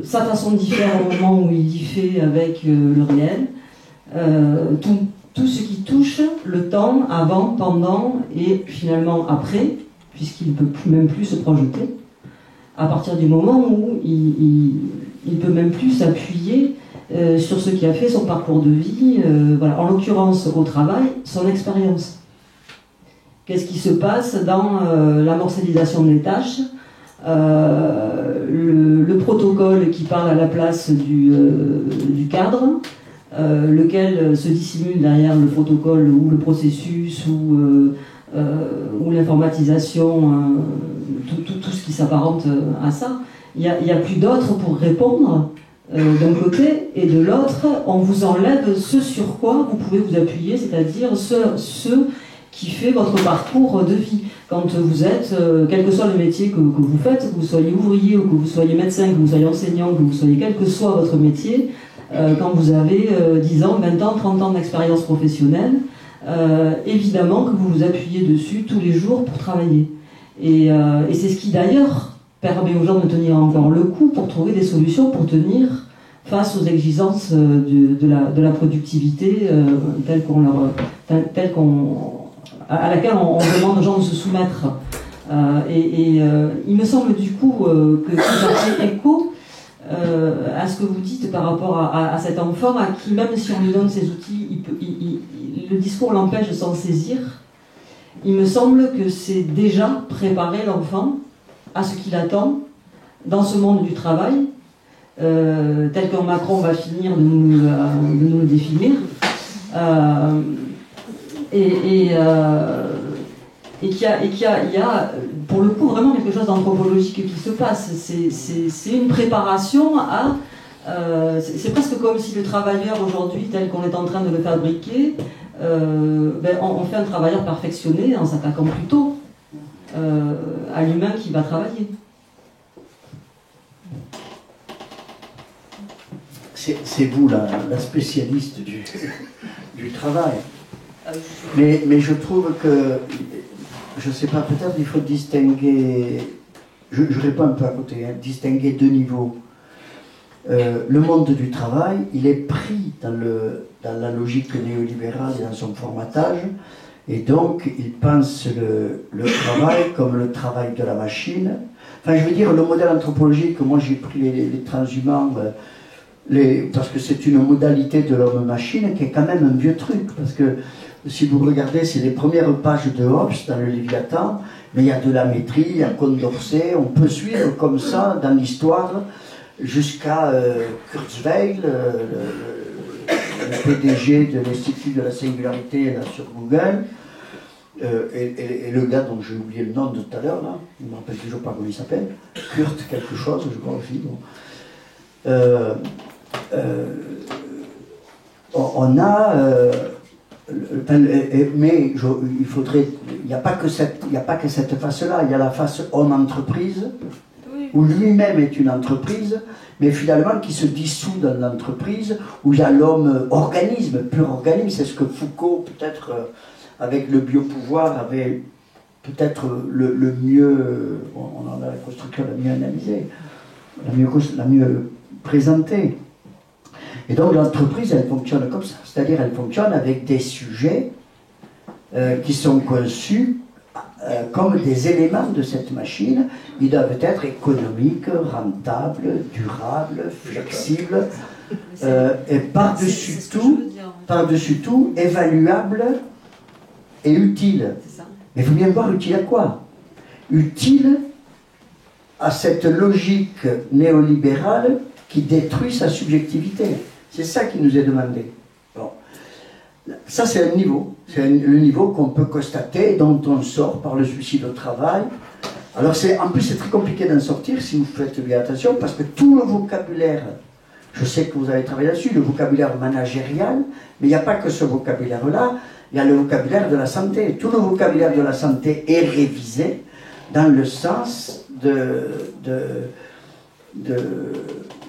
sa façon d'y faire au moment où il y fait avec le réel, tout ce qui touche le temps avant, pendant et finalement après, puisqu'il ne peut même plus se projeter, à partir du moment où il ne peut même plus s'appuyer sur ce qui a fait son parcours de vie, voilà. En l'occurrence au travail, son expérience. Qu'est-ce qui se passe dans la morcellisation des tâches, le protocole qui parle à la place du cadre, lequel se dissimule derrière le protocole ou le processus ou l'informatisation, tout ce qui s'apparente à ça. Il n'y a plus d'autre pour répondre d'un côté, et de l'autre, on vous enlève ce sur quoi vous pouvez vous appuyer, c'est-à-dire ce qui fait votre parcours de vie. Quand vous êtes, quel que soit le métier que vous faites, que vous soyez ouvrier ou que vous soyez médecin, que vous soyez enseignant, que vous soyez quel que soit votre métier, quand vous avez 10 ans, 20 ans, 30 ans d'expérience professionnelle, évidemment que vous vous appuyez dessus tous les jours pour travailler. Et c'est ce qui d'ailleurs permet aux gens de tenir encore le coup pour trouver des solutions pour tenir face aux exigences de la productivité à laquelle on demande aux gens de se soumettre. Il me semble du coup que ça fait écho à ce que vous dites par rapport à cet enfant à qui, même si on lui donne ses outils, le discours l'empêche de s'en saisir. Il me semble que c'est déjà préparer l'enfant à ce qu'il attend dans ce monde du travail, tel que Macron va finir de nous le définir, et qu'il y a pour le coup vraiment quelque chose d'anthropologique qui se passe. C'est une préparation à... c'est presque comme si le travailleur aujourd'hui, tel qu'on est en train de le fabriquer, on fait un travailleur perfectionné en s'attaquant plutôt à l'humain qui va travailler. C'est vous la spécialiste du travail. Mais je trouve que, je ne sais pas, peut-être il faut distinguer, je réponds un peu à côté, distinguer deux niveaux. Le monde du travail, il est pris dans la logique néolibérale et dans son formatage, et donc il pense le travail comme le travail de la machine. Enfin, je veux dire, le modèle anthropologique, moi j'ai pris les transhumants, parce que c'est une modalité de l'homme-machine qui est quand même un vieux truc, parce que si vous regardez, c'est les premières pages de Hobbes dans le Léviathan, mais il y a de la Métrie, il y a Condorcet, on peut suivre comme ça dans l'histoire jusqu'à Kurzweil, le PDG de l'Institut de la Singularité là, sur Google, et le gars dont j'ai oublié le nom de tout à l'heure, là, je ne me rappelle toujours pas comment il s'appelle, Kurt quelque chose, je crois aussi. Bon. On a... mais il faudrait... Il n'y a pas que cette face-là, il y a la face homme-entreprise, où lui-même est une entreprise, mais finalement qui se dissout dans l'entreprise, où il y a l'homme organisme, pur organisme. C'est ce que Foucault, peut-être, avec le biopouvoir, avait peut-être le mieux, on en a la construction la mieux analysée, la mieux présentée. Et donc l'entreprise, elle fonctionne comme ça, c'est-à-dire elle fonctionne avec des sujets qui sont conçus comme des éléments de cette machine. Ils doivent être économiques, rentables, durables, flexibles, et par-dessus tout, évaluables est utile. Mais il faut bien voir utile à quoi? Utile à cette logique néolibérale qui détruit sa subjectivité. C'est ça qui nous est demandé. Bon. Ça, c'est un niveau. C'est le niveau qu'on peut constater, dont on sort par le suicide au travail. Alors, en plus, c'est très compliqué d'en sortir si vous faites bien attention, parce que tout le vocabulaire, je sais que vous avez travaillé là-dessus, le vocabulaire managérial, mais il n'y a pas que ce vocabulaire-là, il y a le vocabulaire de la santé. Tout le vocabulaire de la santé est révisé dans le sens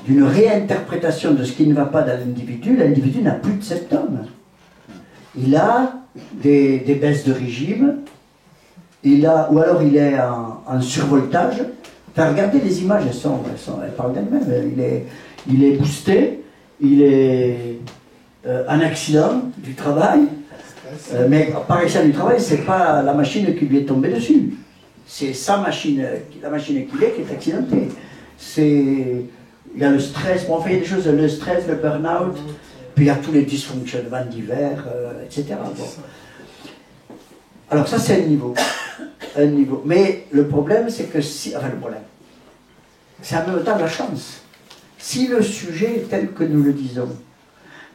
d'une réinterprétation de ce qui ne va pas dans l'individu. L'individu n'a plus de symptômes. Il a des baisses de régime, ou alors il est en survoltage. Enfin, regardez les images, elles parlent d'elles-mêmes. Il est boosté, il est en accident du travail, mais par accident du travail, c'est pas la machine qui lui est tombée dessus. C'est sa machine, la machine qu'il est, qui est accidentée. Il y a le stress, bon, enfin il y a des choses, le stress, le burn-out, puis il y a tous les dysfonctionnements divers, etc. Bon. Alors ça c'est un niveau. Mais le problème c'est que c'est en même temps la chance. Si le sujet est tel que nous le disons,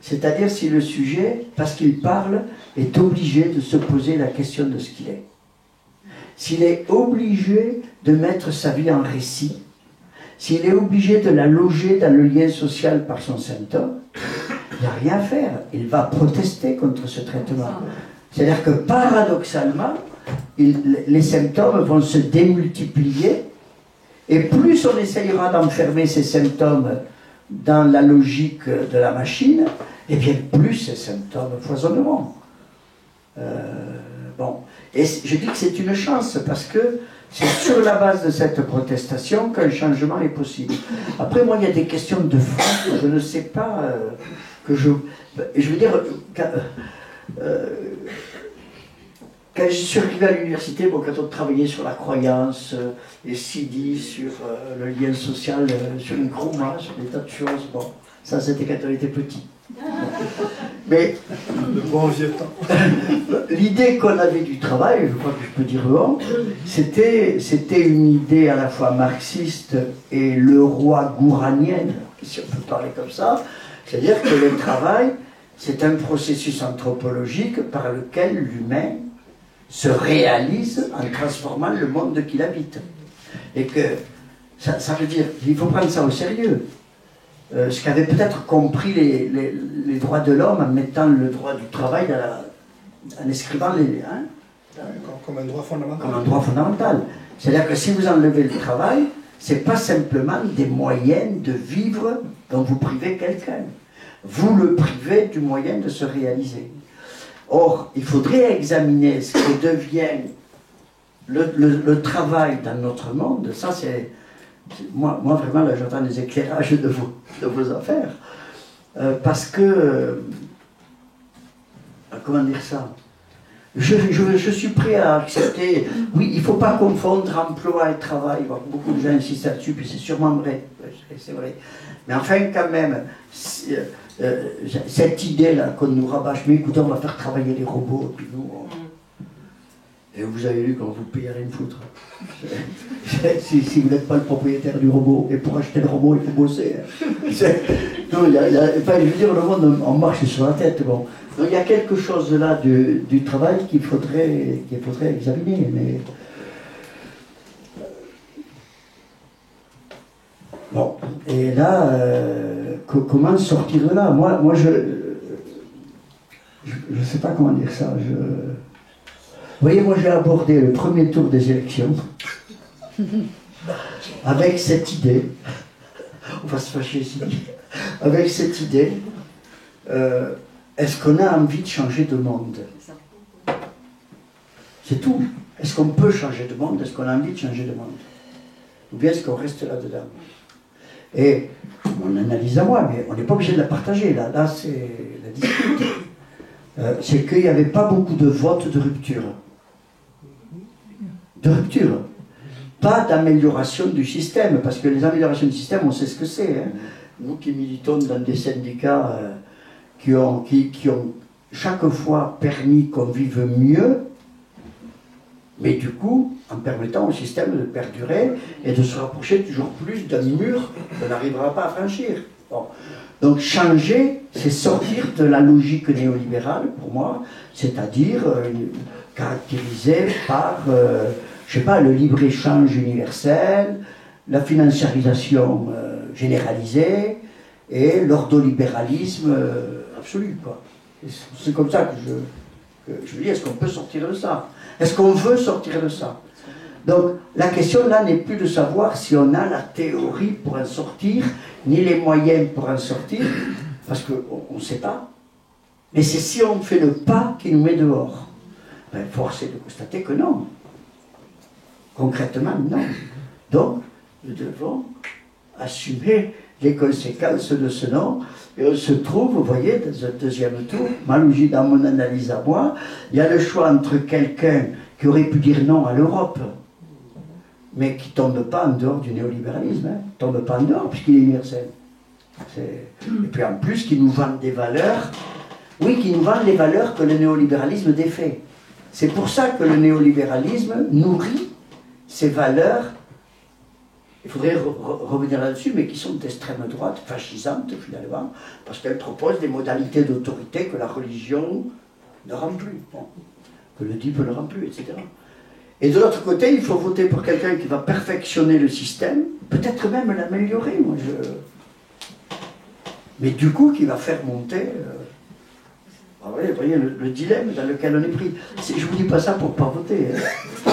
c'est-à-dire si le sujet, parce qu'il parle, est obligé de se poser la question de ce qu'il est, s'il est obligé de mettre sa vie en récit, s'il est obligé de la loger dans le lien social par son symptôme, il n'y a rien à faire. Il va protester contre ce traitement. C'est-à-dire que paradoxalement, les symptômes vont se démultiplier, et plus on essayera d'enfermer ces symptômes dans la logique de la machine, et bien plus ces symptômes foisonneront. Bon. Et je dis que c'est une chance, parce que c'est sur la base de cette protestation qu'un changement est possible. Après, moi, il y a des questions de fond que je ne sais pas, je veux dire, quand je suis arrivé à l'université, bon, quand on travaillait sur la croyance, les CD, sur le lien social, sur une chroma, sur des tas de choses, bon, ça c'était quand on était petit. Mais le bon vieux temps. L'idée qu'on avait du travail, je crois que je peux dire bon, c'était une idée à la fois marxiste et leroy-gouranienne, si on peut parler comme ça. C'est-à-dire que le travail, c'est un processus anthropologique par lequel l'humain se réalise en transformant le monde qu'il habite. Et que ça veut dire qu'il faut prendre ça au sérieux. Ce qu'avaient peut-être compris les droits de l'homme en mettant le droit du travail en inscrivant comme un droit fondamental. Comme un droit fondamental. C'est-à-dire que si vous enlevez le travail, c'est pas simplement des moyens de vivre dont vous privez quelqu'un. Vous le privez du moyen de se réaliser. Or, il faudrait examiner ce que devient le travail dans notre monde. Ça, c'est... Moi, vraiment, là, j'entends des éclairages de vos affaires. Parce que... comment dire ça? Je suis prêt à accepter... Oui, il ne faut pas confondre emploi et travail. Beaucoup de gens insistent là-dessus, puis c'est sûrement vrai. C'est vrai. Mais enfin, quand même, cette idée-là qu'on nous rabâche, mais écoutez, on va faire travailler les robots, puis nous... Et vous avez lu quand vous payez rien foutre. Si vous n'êtes pas le propriétaire du robot, et pour acheter le robot, il faut bosser. Non, enfin, je veux dire, le monde en marche sur la tête. Bon. Donc il y a quelque chose là du travail qu'il faudrait examiner. Mais... Bon, et là, comment sortir de là? Moi je ne sais pas comment dire ça. Vous voyez, moi j'ai abordé le premier tour des élections avec cette idée, on va se fâcher ici, avec cette idée, est-ce qu'on a envie de changer de monde? C'est tout. Est-ce qu'on peut changer de monde? Est-ce qu'on a envie de changer de monde? Ou bien est-ce qu'on reste là-dedans? Et mon analyse à moi, mais on n'est pas obligé de la partager, là c'est la dispute. C'est qu'il n'y avait pas beaucoup de votes de rupture. Pas d'amélioration du système, parce que les améliorations du système, on sait ce que c'est. Hein. Nous qui militons dans des syndicats qui ont chaque fois permis qu'on vive mieux, mais du coup, en permettant au système de perdurer et de se rapprocher toujours plus d'un mur qu'on n'arrivera pas à franchir. Bon. Donc changer, c'est sortir de la logique néolibérale, pour moi, c'est-à-dire caractérisée par, je sais pas, le libre-échange universel, la financiarisation généralisée et l'ordolibéralisme absolu, quoi. C'est comme ça que je me dis, est-ce qu'on peut sortir de ça? Est-ce qu'on veut sortir de ça? Donc la question là n'est plus de savoir si on a la théorie pour en sortir, ni les moyens pour en sortir, parce qu'on ne sait pas. Mais c'est si on fait le pas qui nous met dehors. Ben, force est de constater que non. Concrètement, non. Donc, nous devons assumer les conséquences de ce non. Et on se trouve, vous voyez, dans un deuxième tour, Malouji, dans mon analyse à moi, il y a le choix entre quelqu'un qui aurait pu dire non à l'Europe, mais qui ne tombe pas en dehors du néolibéralisme, ne tombe pas en dehors puisqu'il est universel. Et puis en plus, qui nous vend des valeurs, oui, qui nous vend les valeurs que le néolibéralisme défait. C'est pour ça que le néolibéralisme nourrit ces valeurs, il faudrait revenir là-dessus, mais qui sont d'extrême droite, fascisantes finalement, parce qu'elles proposent des modalités d'autorité que la religion ne rend plus, bon, que le type ne rend plus, etc. Et de l'autre côté, il faut voter pour quelqu'un qui va perfectionner le système, peut-être même l'améliorer, mais du coup qui va faire monter... vous voyez le dilemme dans lequel on est pris. Je ne vous dis pas ça pour ne pas voter. Hein.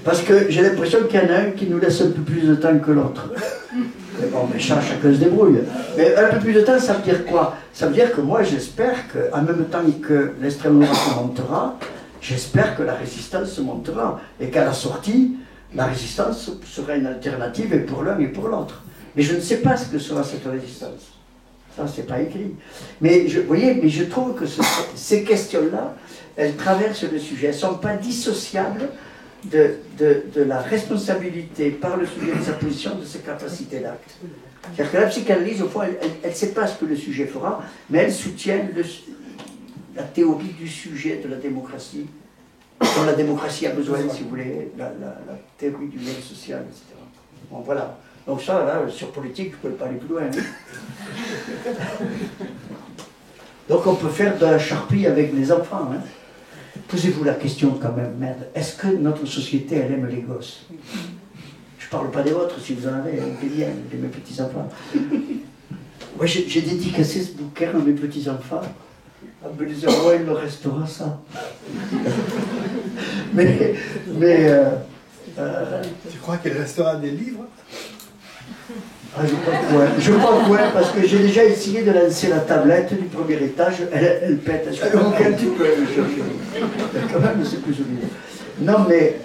Parce que j'ai l'impression qu'il y en a un qui nous laisse un peu plus de temps que l'autre. Mais bon, mais chacun se débrouille. Mais un peu plus de temps, ça veut dire quoi? Ça veut dire que moi, j'espère qu'en même temps que l'extrême droite montera, j'espère que la résistance montera. Et qu'à la sortie, la résistance sera une alternative et pour l'un et pour l'autre. Mais je ne sais pas ce que sera cette résistance. Ça, c'est pas écrit. Mais vous voyez, mais je trouve que ces questions-là, elles traversent le sujet. Elles ne sont pas dissociables de la responsabilité par le sujet de sa position, de ses capacités d'acte. C'est-à-dire que la psychanalyse, au fond, elle ne sait pas ce que le sujet fera, mais elle soutient la théorie du sujet de la démocratie, dont la démocratie a besoin, si vous voulez, la théorie du lien social, etc. Bon, voilà. Donc ça, là, sur politique, je ne peux pas aller plus loin. Hein. Donc on peut faire de la charpie avec les enfants. Hein. Posez-vous la question quand même, merde. Est-ce que notre société, elle aime les gosses? Je ne parle pas des vôtres, si vous en avez, des liens, de mes petits-enfants. Moi, j'ai dédicacé ce bouquin à mes petits-enfants, en me disant, ouais, il me restera ça. mais tu crois qu'il restera des livres? Ah, je crois que ouais, parce que j'ai déjà essayé de lancer la tablette du premier étage, elle pète. Est-ce que aucun type quand même, c'est plus joli. Non, mais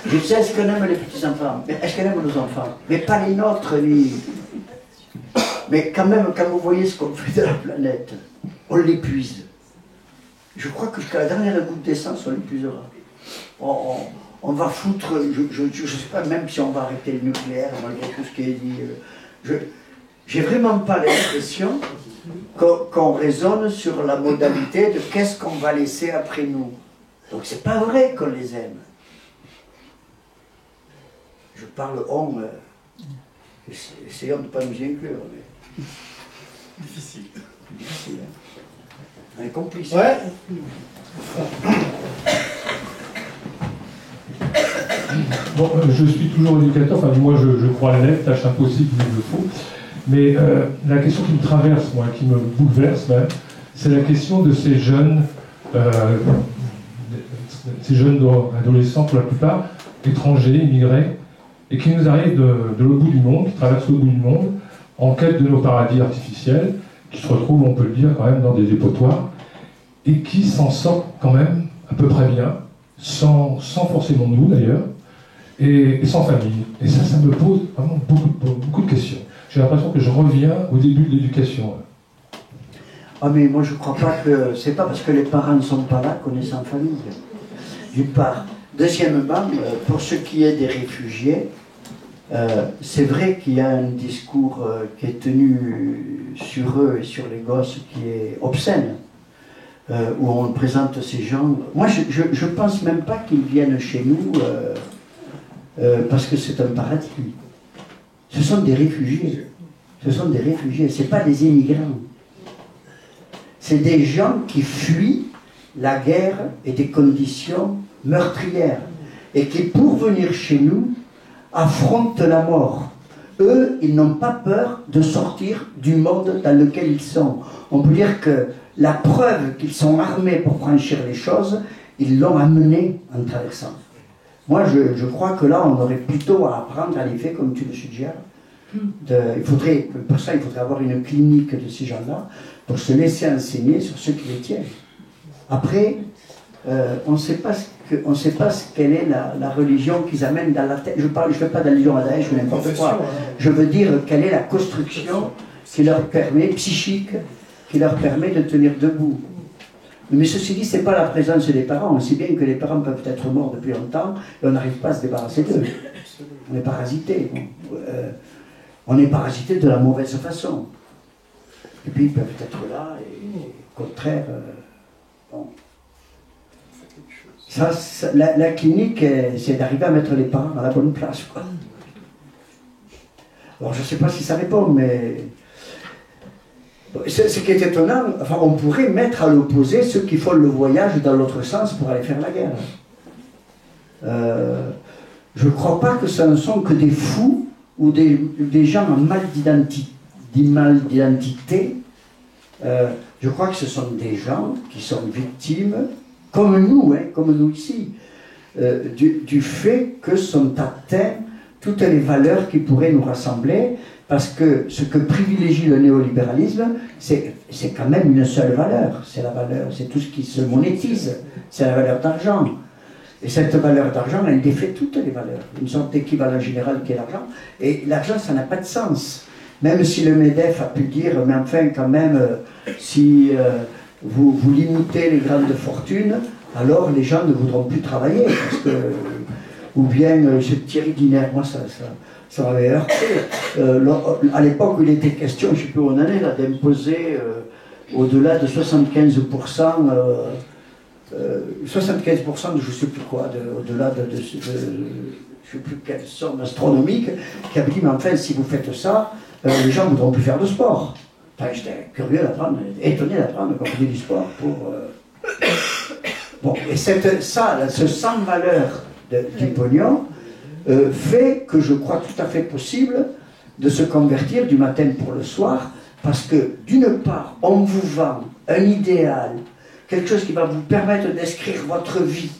je sais ce qu'on aime les petits-enfants, mais est-ce qu'on aime nos enfants? Mais pas les nôtres, ni... Mais quand même, quand vous voyez ce qu'on fait de la planète, on l'épuise. Je crois que jusqu'à la dernière goutte d'essence, on l'épuisera. On va foutre, je ne sais pas même si on va arrêter le nucléaire, malgré tout ce qui est dit. J'ai vraiment pas l'impression qu'on raisonne sur la modalité de qu'est-ce qu'on va laisser après nous. Donc c'est pas vrai qu'on les aime. Je parle on, essayons de ne pas nous y inclure. Mais... Difficile. Difficile, hein. On est complices. Ouais. Bon, je suis toujours éducateur, enfin moi je crois à la lettre, tâche impossible, il le faut. Mais la question qui me traverse, moi, qui me bouleverse même, c'est la question de ces jeunes adolescents pour la plupart, étrangers, immigrés, et qui nous arrivent de l'autre bout du monde, qui traversent l'autre bout du monde, en quête de nos paradis artificiels, qui se retrouvent, on peut le dire, quand même dans des dépotoirs, et qui s'en sortent quand même à peu près bien, sans forcément nous d'ailleurs, et sans famille. Et ça me pose vraiment beaucoup de questions. J'ai l'impression que je reviens au début de l'éducation. Ah mais moi je crois pas que... C'est pas parce que les parents ne sont pas là qu'on est sans famille. D'une part. Deuxièmement, pour ce qui est des réfugiés, c'est vrai qu'il y a un discours qui est tenu sur eux et sur les gosses qui est obscène. où on présente ces gens. Moi, je ne pense même pas qu'ils viennent chez nous parce que c'est un paradis. Ce sont des réfugiés. Ce sont des réfugiés, ce n'est pas des immigrants. C'est des gens qui fuient la guerre et des conditions meurtrières. Et qui, pour venir chez nous, affrontent la mort. Eux, ils n'ont pas peur de sortir du monde dans lequel ils sont. On peut dire que la preuve qu'ils sont armés pour franchir les choses, ils l'ont amené en traversant. Moi, je crois que là, on aurait plutôt à apprendre, en effet, comme tu le suggères, pour ça, il faudrait avoir une clinique de ces gens-là pour se laisser enseigner sur ce qui les tient. Après, on ne sait pas quelle est la religion qu'ils amènent dans la tête. Je ne fais pas d'allusion à Daesh ou n'importe quoi. Je veux dire quelle est la construction qui leur permet, psychique, qui leur permet de tenir debout. Mais ceci dit, ce n'est pas la présence des parents. On sait bien que les parents peuvent être morts depuis longtemps et on n'arrive pas à se débarrasser d'eux. On est parasité. On est parasité de la mauvaise façon. Et puis ils peuvent être là et au contraire... bon. La clinique, c'est d'arriver à mettre les parents à la bonne place, quoi. Alors je ne sais pas si ça répond, mais... Ce qui est étonnant, enfin, on pourrait mettre à l'opposé ceux qui font le voyage dans l'autre sens pour aller faire la guerre. Je ne crois pas que ce ne sont que des fous ou des gens en mal d'identité. Je crois que ce sont des gens qui sont victimes, comme nous ici, du fait que sont atteintes toutes les valeurs qui pourraient nous rassembler, parce que ce que privilégie le néolibéralisme, c'est quand même une seule valeur. C'est la valeur, c'est tout ce qui se monétise, c'est la valeur d'argent. Et cette valeur d'argent, elle défait toutes les valeurs. Une sorte d'équivalent général qui est l'argent. Et l'argent, ça n'a pas de sens. Même si le MEDEF a pu dire, mais enfin, quand même, si vous limitez les grandes fortunes, alors les gens ne voudront plus travailler. Parce que, ou bien, ce Thierry Diner, moi, ça m'avait heurté. À l'époque où il était question, je ne sais plus où on en est, là, d'imposer au-delà de 75%, 75% de je ne sais plus quoi, au-delà de je ne sais plus quelle somme astronomique, qui avait dit, mais enfin, si vous faites ça, les gens ne voudront plus faire de sport. Enfin, j'étais curieux d'apprendre, étonné d'apprendre qu'on faisait du sport pour... Bon, et ce sans-valeur du pognon fait que je crois tout à fait possible de se convertir du matin pour le soir, parce que, d'une part, on vous vend un idéal, quelque chose qui va vous permettre d'inscrire votre vie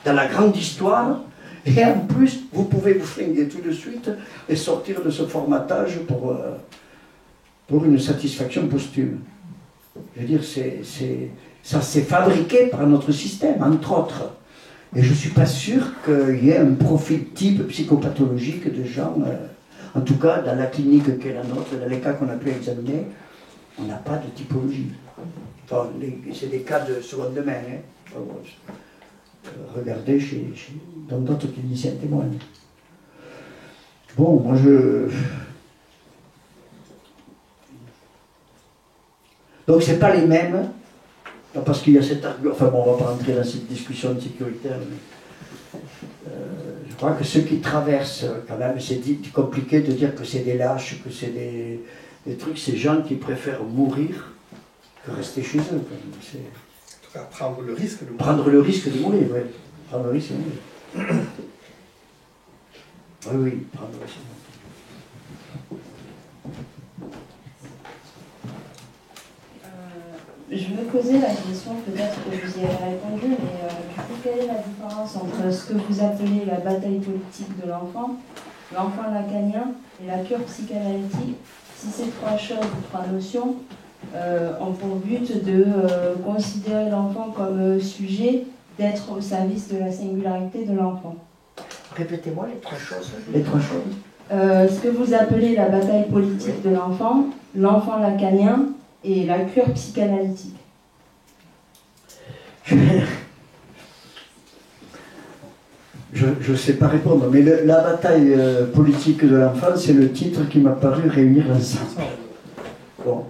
dans la grande histoire, et en plus, vous pouvez vous flinguer tout de suite et sortir de ce formatage pour une satisfaction posthume. Je veux dire, ça s'est fabriqué par notre système, entre autres. Et je ne suis pas sûr qu'il y ait un profil type psychopathologique de gens, en tout cas dans la clinique qui est la nôtre, dans les cas qu'on a pu examiner, on n'a pas de typologie. Enfin, c'est des cas de seconde main. Hein. Regardez dans d'autres cliniciens témoignent. Bon, moi donc c'est pas les mêmes, parce qu'il y a cet argument, enfin bon, on va pas rentrer dans cette discussion de sécuritaire, mais je crois que ceux qui traversent, quand même, c'est compliqué de dire que c'est des lâches, que c'est des trucs, c'est gens qui préfèrent mourir que rester chez eux. En tout cas, prendre le risque de mourir. Prendre le risque de mourir, oui. Prendre le risque de mourir. Oui, prendre le risque de mourir. Je me posais la question, peut-être que vous y avez répondu, mais du coup, quelle est la différence entre ce que vous appelez la bataille politique de l'enfant lacanien et la cure psychanalytique, si ces trois choses ou trois notions ont pour but de considérer l'enfant comme sujet, d'être au service de la singularité de l'enfant. Répétez-moi les trois choses. Les trois choses. Ce que vous appelez la bataille politique de l'enfant lacanien et la cure psychanalytique. Je ne sais pas répondre, mais la bataille politique de l'enfant, c'est le titre qui m'a paru réunir l'ensemble. Bon,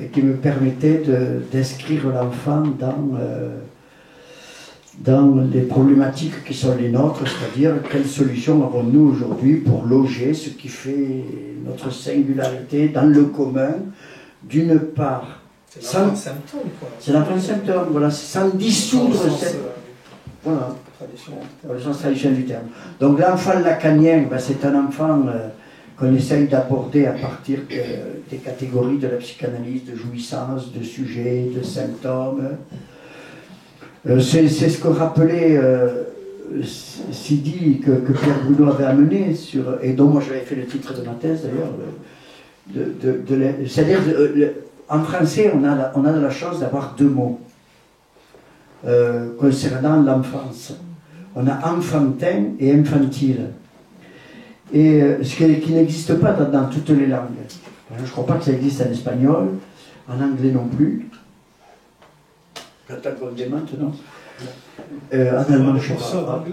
et qui me permettait d'inscrire l'enfant dans les problématiques qui sont les nôtres, c'est-à-dire quelles solutions avons-nous aujourd'hui pour loger ce qui fait notre singularité dans le commun, d'une part. C'est l'enfant symptôme, quoi. C'est l'enfant symptôme, voilà, sans dissoudre cette... Voilà, dans le sens traditionnel du terme. Donc l'enfant lacanien, ben, c'est un enfant qu'on essaye d'aborder à partir des catégories de la psychanalyse, de jouissance, de sujets, de symptômes. C'est ce que rappelait Sidi, que Pierre Bruno avait amené, et dont moi j'avais fait le titre de ma thèse d'ailleurs. C'est-à-dire, en français, on a de la chance d'avoir deux mots concernant l'enfance. On a enfantin et infantile. Et ce qui n'existe pas dans toutes les langues. Je ne crois pas que ça existe en espagnol, en anglais non plus. J'attends qu'on me démente, non en allemand, je ne sais pas.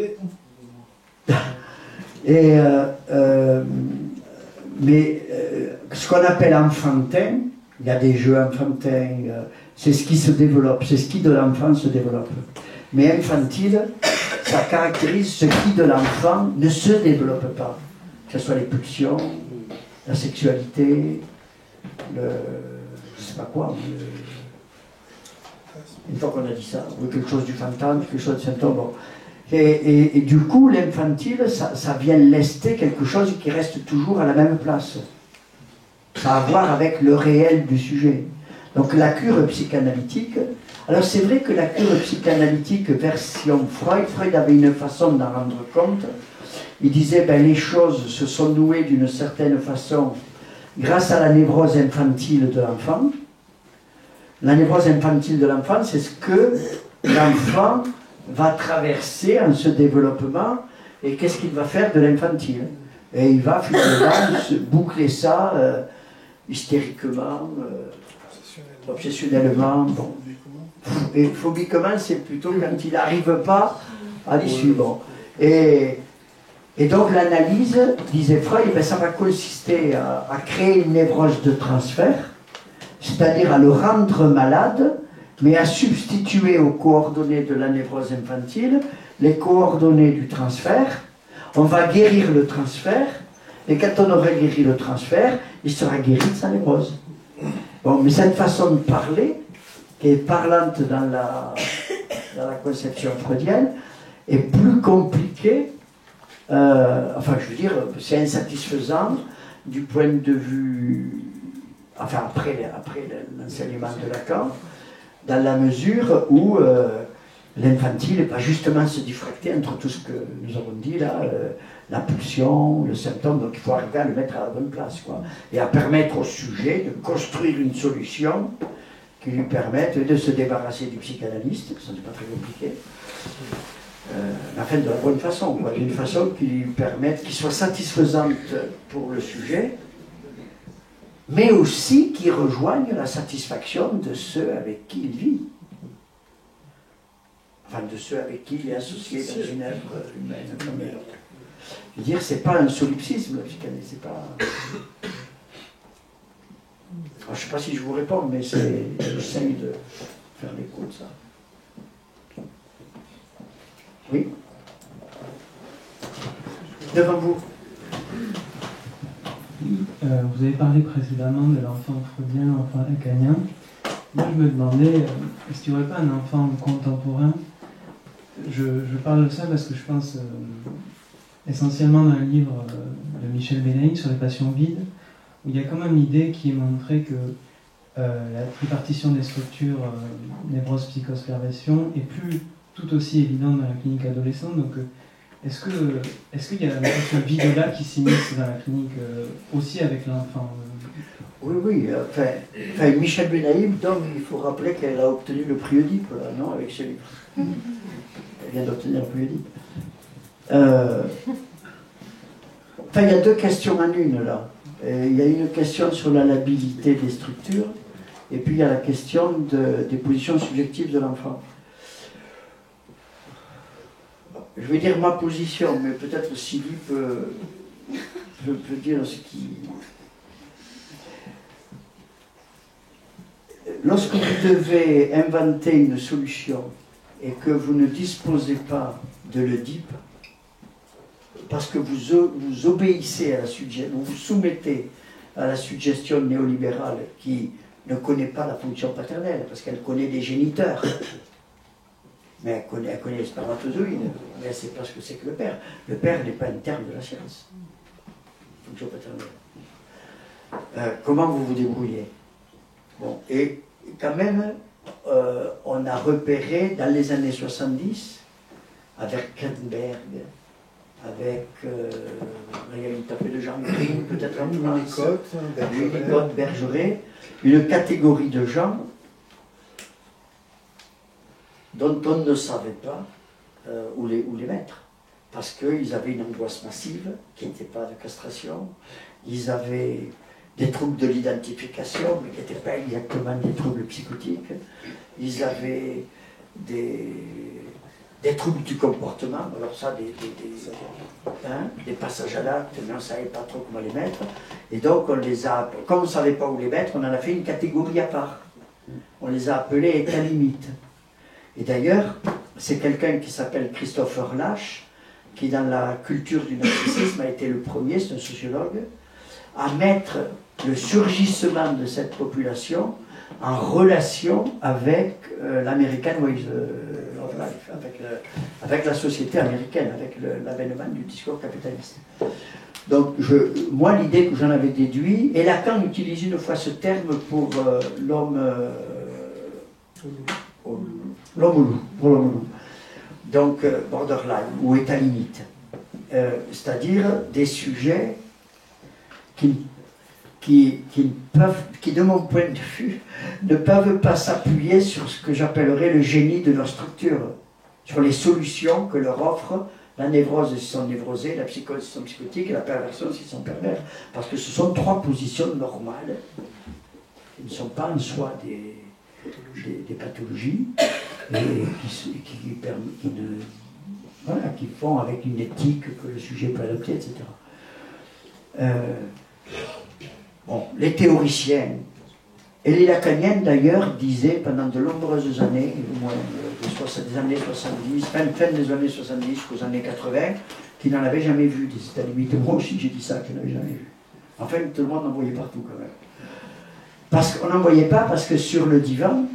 Et, mais ce qu'on appelle enfantin, il y a des jeux enfantins, c'est ce qui se développe, c'est ce qui de l'enfant se développe. Mais infantile, ça caractérise ce qui de l'enfant ne se développe pas. Que ce soit les pulsions, la sexualité, je ne sais pas quoi. Une fois qu'on a dit ça, ou quelque chose du fantasme, quelque chose de symptôme. Bon. Et du coup, l'infantile, ça vient lester quelque chose qui reste toujours à la même place. Ça a à voir avec le réel du sujet. Donc la cure psychanalytique, alors c'est vrai que la cure psychanalytique version Freud avait une façon d'en rendre compte. Il disait, ben, les choses se sont nouées d'une certaine façon grâce à la névrose infantile de l'enfant. La névrose infantile de l'enfant, c'est ce que l'enfant va traverser en ce développement, et qu'est-ce qu'il va faire de l'infantile. Et il va finalement boucler ça hystériquement, obsessionnellement. Bon. Et phobiquement, c'est plutôt quand il n'arrive pas à l'issue. Bon. Et donc l'analyse, disait Freud, ben, ça va consister à créer une névrose de transfert, c'est-à-dire à le rendre malade, mais à substituer aux coordonnées de la névrose infantile les coordonnées du transfert. On va guérir le transfert, et quand on aura guéri le transfert, il sera guéri de sa névrose. Bon, mais cette façon de parler, qui est parlante dans la conception freudienne, est plus compliquée, enfin je veux dire, c'est insatisfaisant du point de vue, enfin après l'enseignement de Lacan, dans la mesure où l'infantile va justement se diffracter entre tout ce que nous avons dit là, la pulsion, le symptôme, donc il faut arriver à le mettre à la bonne place, quoi, et à permettre au sujet de construire une solution qui lui permette de se débarrasser du psychanalyste, ça n'est pas très compliqué, enfin de la bonne façon, d'une façon qui lui permette, qui soit satisfaisante pour le sujet, mais aussi qui rejoigne la satisfaction de ceux avec qui il vit. Enfin, de ceux avec qui il est associé dans une œuvre humaine comme l'autre. Je veux dire, c'est pas un solipsisme, la psychanalyse, c'est pas... Alors, je ne sais pas si je vous réponds, mais j'essaye de faire l'écho de ça. Oui? Devant vous. Vous avez parlé précédemment de l'enfant freudien, l'enfant lacanien. Moi, je me demandais, est-ce qu'il n'y aurait pas un enfant contemporain? Je parle de ça parce que je pense essentiellement dans le livre de Michel Benaïm sur les passions vides, où il y a quand même l'idée qui est montrée que la tripartition des structures névrose, psychose, perversion est plus tout aussi évidente dans la clinique adolescente. Donc, est-ce qu'il y a ce vide-là qui s'immisce dans la clinique aussi avec l'enfant? Oui, enfin, Michel Benaïm, donc il faut rappeler qu'elle a obtenu le prix Oedipe, là, non, avec ce livre. Elle vient d'obtenir le prix Oedipe. Enfin, il y a deux questions en une, là. Il y a une question sur la labilité des structures, et puis il y a la question des positions subjectives de l'enfant. Je vais dire ma position, mais peut-être Sylvie peut dire ce qui... lorsque vous devez inventer une solution et que vous ne disposez pas de l'Oedipe, parce que vous obéissez à la suggestion, vous vous soumettez à la suggestion néolibérale qui ne connaît pas la fonction paternelle, parce qu'elle connaît les géniteurs. Mais elle connaît les spermatozoïdes, mais elle ne sait pas ce que c'est que le père. Le père n'est pas un terme de la science. Fonction paternelle. Comment vous vous débrouillez? Bon, et quand même, on a repéré dans les années 70, avec Krenberg, avec, il y a une tapée de Jean Green, peut-être en France, Winnicott, Bergeret, une catégorie de gens dont on ne savait pas où les mettre. Parce qu'ils avaient une angoisse massive, qui n'était pas de castration, ils avaient des troubles de l'identification, mais qui n'étaient pas exactement des troubles psychotiques, ils avaient des troubles du comportement, alors ça, des passages à l'acte, mais on ne savait pas trop comment les mettre, et donc on les a, comme on ne savait pas où les mettre, on en a fait une catégorie à part. On les a appelés états limites. Et d'ailleurs, c'est quelqu'un qui s'appelle Christopher Lasch, qui dans la culture du narcissisme a été le premier, c'est un sociologue, à mettre le surgissement de cette population en relation avec l'American Ways of Life, avec la société américaine, avec l'avènement du discours capitaliste. Donc, moi, l'idée que j'en avais déduit, et Lacan utilise une fois ce terme pour l'homme au loup. Donc, borderline, ou état limite. C'est-à-dire des sujets qui, de mon point de vue, ne peuvent pas s'appuyer sur ce que j'appellerais le génie de leur structure, sur les solutions que leur offre la névrose s'ils sont névrosés, la psychose s'ils sont psychotiques et la perversion s'ils sont pervers. Parce que ce sont trois positions normales qui ne sont pas en soi des pathologies et qui font avec une éthique que le sujet peut adopter, etc. Bon, les théoriciens et les lacaniennes d'ailleurs disaient pendant de nombreuses années, au moins des années 70, fin des années 70 jusqu'aux années 80, qu'ils n'en avaient jamais vu des états limites. Moi aussi j'ai dit ça, qu'ils n'en avaient jamais vu. Enfin, tout le monde en voyait partout quand même. Parce qu'on n'en voyait pas parce que sur le divan,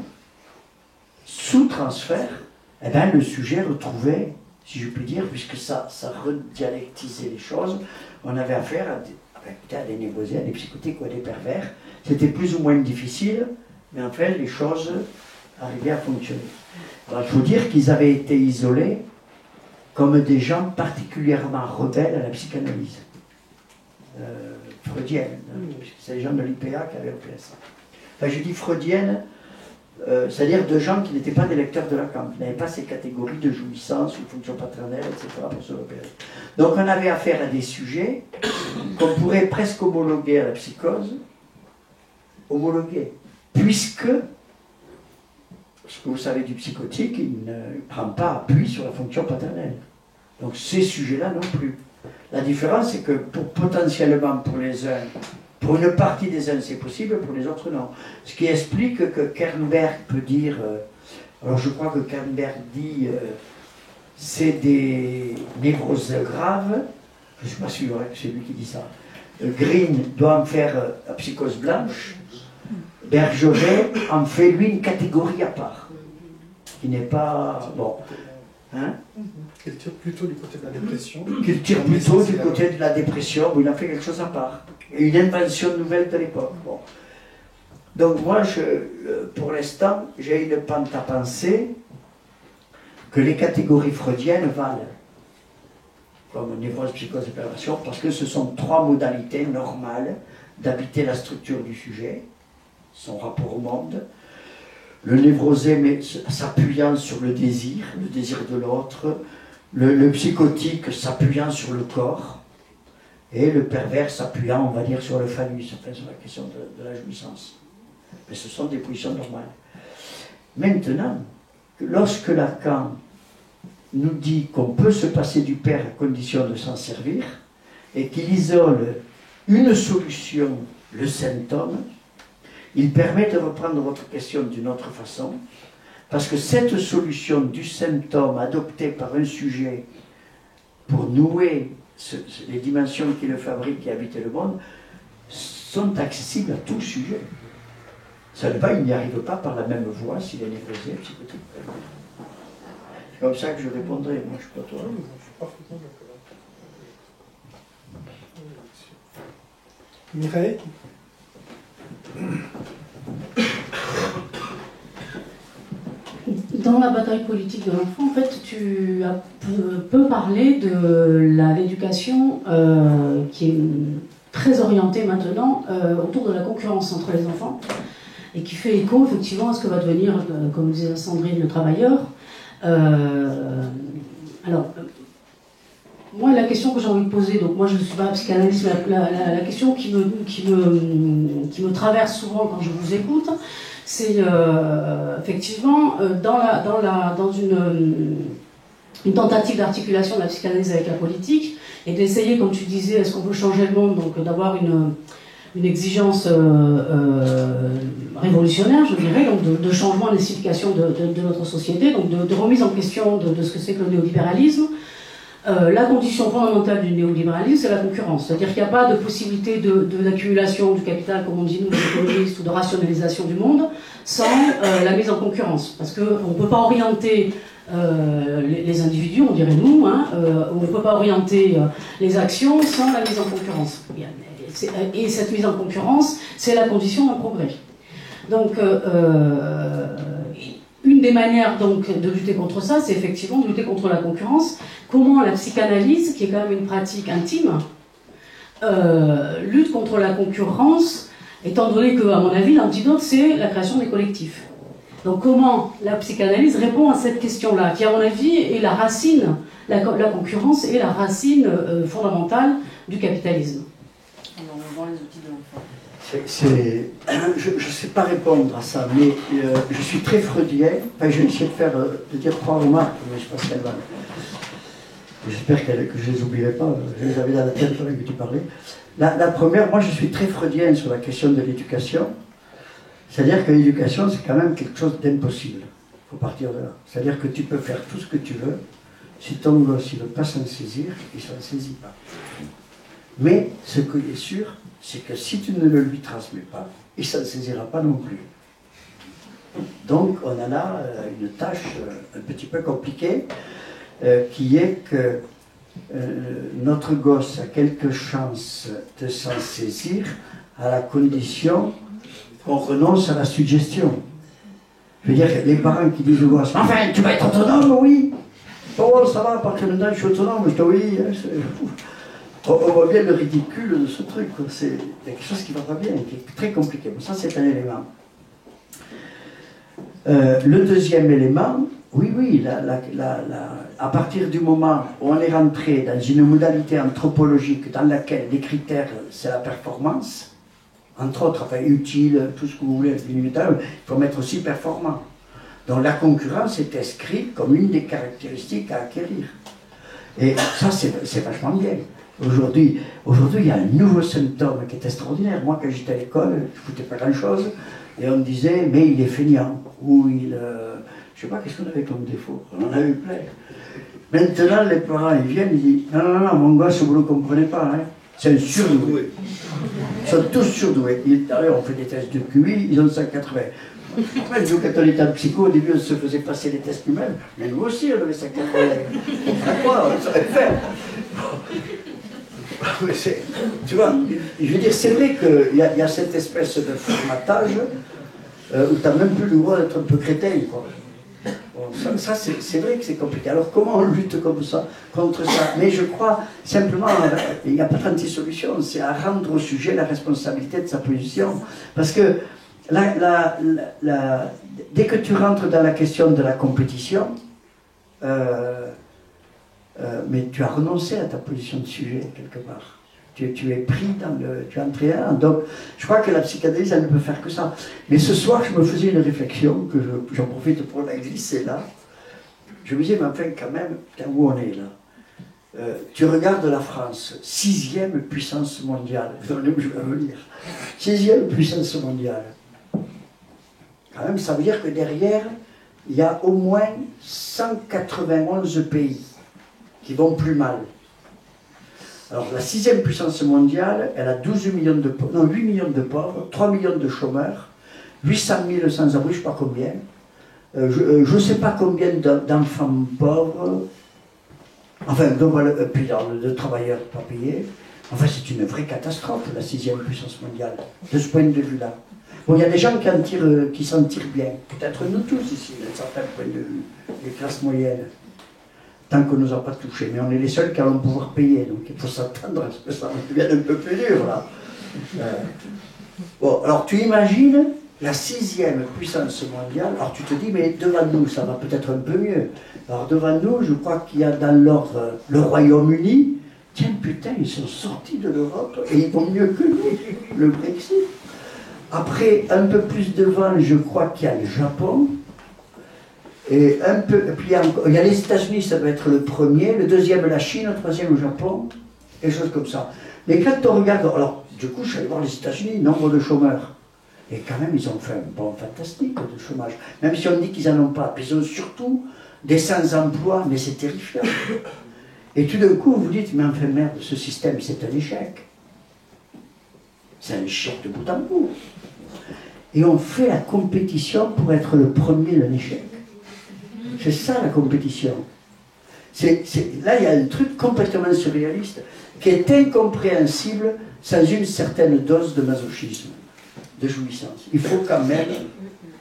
sous transfert, eh ben, le sujet retrouvait, si je puis dire, puisque ça redialectisait les choses, on avait affaire à des névrosés, à des psychotiques ou à des pervers. C'était plus ou moins difficile, mais en fait, les choses arrivaient à fonctionner. Alors, il faut dire qu'ils avaient été isolés comme des gens particulièrement rebelles à la psychanalyse. Freudienne, puisque c'est les gens de l'IPA qui avaient opéré ça. Enfin, je dis freudienne, c'est-à-dire de gens qui n'étaient pas des lecteurs de Lacan, qui n'avaient pas ces catégories de jouissance ou de fonction paternelle, etc., pour se repérer. Donc on avait affaire à des sujets qu'on pourrait presque homologuer à la psychose, puisque, ce que vous savez du psychotique, il ne prend pas appui sur la fonction paternelle. Donc ces sujets-là non plus. La différence, c'est que potentiellement pour les uns, pour une partie des uns c'est possible, pour les autres non. Ce qui explique que Kernberg peut dire, alors je crois que Kernberg dit, c'est des névroses graves, je ne suis pas sûr que c'est lui qui dit ça. Green doit en faire la psychose blanche, Bergeret en fait lui une catégorie à part, qui n'est pas, bon, hein. Qu'il tire plutôt du côté de la dépression. Qu'il tire plutôt du côté de la dépression, où il a fait quelque chose à part. Et une invention nouvelle de l'époque. Bon. Donc moi, pour l'instant, j'ai une pente à penser que les catégories freudiennes valent, comme névrose, psychose et perversion, parce que ce sont trois modalités normales d'habiter la structure du sujet, son rapport au monde. Le névrosé s'appuyant sur le désir de l'autre, le psychotique s'appuyant sur le corps, et le pervers s'appuyant, on va dire, sur le phallus, enfin, sur la question de la jouissance. Mais ce sont des positions normales. Maintenant, lorsque Lacan nous dit qu'on peut se passer du père à condition de s'en servir, et qu'il isole une solution, le symptôme, Il permet de reprendre votre question d'une autre façon, parce que cette solution du symptôme adoptée par un sujet pour nouer les dimensions qui le fabriquent et habitent le monde sont accessibles à tout sujet. Seulement, il n'y arrive pas par la même voie s'il est névrosé, psychotique. C'est comme ça que je répondrai, moi je suis pas toi. Je suis parfaitement d'accord. Mireille? Dans la bataille politique de l'enfant, en fait, tu peux parler de l'éducation qui est très orientée maintenant autour de la concurrence entre les enfants et qui fait écho effectivement à ce que va devenir, comme disait Sandrine, le travailleur. Alors, moi, la question que j'ai envie de poser, donc moi je ne suis pas psychanalyste, mais la question qui me traverse souvent quand je vous écoute, c'est effectivement dans une tentative d'articulation de la psychanalyse avec la politique, et d'essayer, comme tu disais, est-ce qu'on peut changer le monde, donc d'avoir une exigence révolutionnaire, je dirais, donc de changement, d'insification de notre société, donc de remise en question de ce que c'est que le néolibéralisme. La condition fondamentale du néolibéralisme, c'est la concurrence. C'est-à-dire qu'il n'y a pas de possibilité d'accumulation du capital, comme on dit nous, les écologistes, ou de rationalisation du monde, sans la mise en concurrence. Parce qu'on ne peut pas orienter les individus, on dirait nous, hein, on ne peut pas orienter les actions sans la mise en concurrence. Et cette mise en concurrence, c'est la condition d'un progrès. Donc, une des manières donc, de lutter contre ça, c'est effectivement de lutter contre la concurrence. Comment la psychanalyse, qui est quand même une pratique intime, lutte contre la concurrence, étant donné que, à mon avis, l'antidote, c'est la création des collectifs. Donc comment la psychanalyse répond à cette question-là, qui, à mon avis, est la racine, la concurrence est la racine fondamentale du capitalisme. Dans les outils de l'enfant. Je ne sais pas répondre à ça, mais je suis très freudien. Enfin, je vais essayer de dire 3 remarques, mais je ne sais pas si elles valent. J'espère que je ne les oublierai pas, je les avais dans la tête pendant que tu parlais. La première, moi je suis très freudien sur la question de l'éducation. C'est-à-dire que l'éducation, c'est quand même quelque chose d'impossible. Il faut partir de là. C'est-à-dire que tu peux faire tout ce que tu veux. Si ton gosse ne veut pas s'en saisir, il ne s'en saisit pas. Mais ce qui est sûr, c'est que si tu ne le lui transmets pas, il ne s'en saisira pas non plus. Donc on en a une tâche un petit peu compliquée, qui est que notre gosse a quelque chance de s'en saisir à la condition qu'on renonce à la suggestion. Je veux dire, les parents qui disent au gosse, enfin, tu vas être autonome, oui. Oh, ça va, à partir de maintenant, je suis autonome. Je dis oui. On voit bien le ridicule de ce truc. C'est quelque chose qui ne va pas bien, qui est très compliqué. Bon, ça, c'est un élément. Le deuxième élément, oui, à partir du moment où on est rentré dans une modalité anthropologique dans laquelle les critères, c'est la performance, entre autres, enfin, utile, tout ce que vous voulez, il faut mettre aussi performant. Donc la concurrence est inscrite comme une des caractéristiques à acquérir. Et ça, c'est vachement bien. Aujourd'hui, il y a un nouveau symptôme qui est extraordinaire. Moi, quand j'étais à l'école, je ne foutais pas grand-chose, et on me disait, mais il est feignant, ou il... je ne sais pas qu'est-ce qu'on avait comme défaut, on en a eu plein. Maintenant, les parents, ils viennent, ils disent, non, mon gosse, vous ne le comprenez pas, hein. C'est un surdoué. Ils sont tous surdoués. D'ailleurs, on fait des tests de QI, ils ont 180. Nous, quand on était en psycho, au début, on se faisait passer les tests humains, mais nous aussi, on avait 180. Quoi, on saurait faire. Tu vois, je veux dire, c'est vrai qu'il y a cette espèce de formatage où tu n'as même plus le droit d'être un peu crétin, quoi. Bon, ça c'est vrai que c'est compliqué. Alors comment on lutte comme ça, contre ça? Mais je crois simplement, il n'y a pas 36 solutions, c'est à rendre au sujet la responsabilité de sa position. Parce que dès que tu rentres dans la question de la compétition, mais tu as renoncé à ta position de sujet, quelque part. Tu es pris dans le... Tu es entré là. Donc, je crois que la psychanalyse, elle ne peut faire que ça. Mais ce soir, je me faisais une réflexion, que j'en profite pour la glisser là. Je me disais, mais enfin, quand même, où on est là? Tu regardes la France, 6e puissance mondiale. Vous savez où je vais venir. 6e puissance mondiale. Quand même, ça veut dire que derrière, il y a au moins 191 pays qui vont plus mal. Alors, la 6e puissance mondiale, elle a 12 millions de pauvres, non, 8 millions de pauvres, 3 millions de chômeurs, 800 000 sans-abri, je ne sais pas combien. Je ne sais pas combien d'enfants pauvres, enfin, puis de travailleurs pas payés. Enfin, c'est une vraie catastrophe, la 6e puissance mondiale, de ce point de vue-là. Bon, il y a des gens qui s'en tirent bien, peut-être nous tous ici, d'un certain point de vue, les classes moyennes, tant qu'on ne nous a pas touchés, mais on est les seuls qui allons pouvoir payer, donc il faut s'attendre à ce que ça devienne un peu plus dur, là. Bon, alors tu imagines la 6e puissance mondiale, alors tu te dis, mais devant nous, ça va peut-être un peu mieux. Alors devant nous, je crois qu'il y a dans l'ordre le Royaume-Uni. Tiens, putain, ils sont sortis de l'Europe et ils vont mieux que nous, le Brexit. Après, un peu plus devant, je crois qu'il y a le Japon. Et puis il y a les États-Unis, ça doit être le premier, le deuxième la Chine, le troisième le Japon, des choses comme ça. Mais quand on regarde, alors du coup, je suis allé voir les États-Unis, nombre de chômeurs. Et quand même, ils ont fait un bond fantastique de chômage. Même si on dit qu'ils n'en ont pas. Puis ils ont surtout des sans-emploi, mais c'est terrifiant. Et tout d'un coup, vous dites, mais enfin merde, ce système, c'est un échec. C'est un échec de bout en bout. Et on fait la compétition pour être le premier d'un échec. C'est ça la compétition. Là, il y a un truc complètement surréaliste qui est incompréhensible sans une certaine dose de masochisme, de jouissance. Il faut quand même...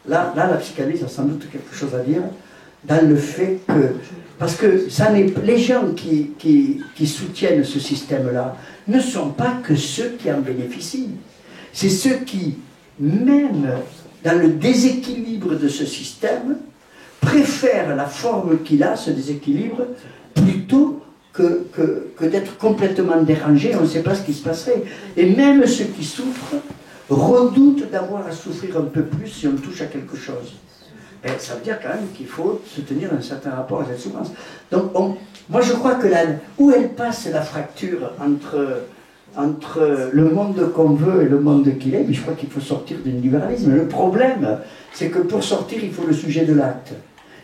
Là, la psychanalyse a sans doute quelque chose à dire dans le fait que... Parce que les gens qui soutiennent ce système-là ne sont pas que ceux qui en bénéficient. C'est ceux qui, même dans le déséquilibre de ce système, préfèrent la forme qu'il a, ce déséquilibre, plutôt que d'être complètement dérangés, on ne sait pas ce qui se passerait. Et même ceux qui souffrent redoutent d'avoir à souffrir un peu plus si on touche à quelque chose. Et ça veut dire quand même qu'il faut se tenir un certain rapport à cette souffrance. Donc, moi je crois que où elle passe la fracture entre le monde qu'on veut et le monde qu'il est, mais je crois qu'il faut sortir du libéralisme. Le problème, c'est que pour sortir, il faut le sujet de l'acte.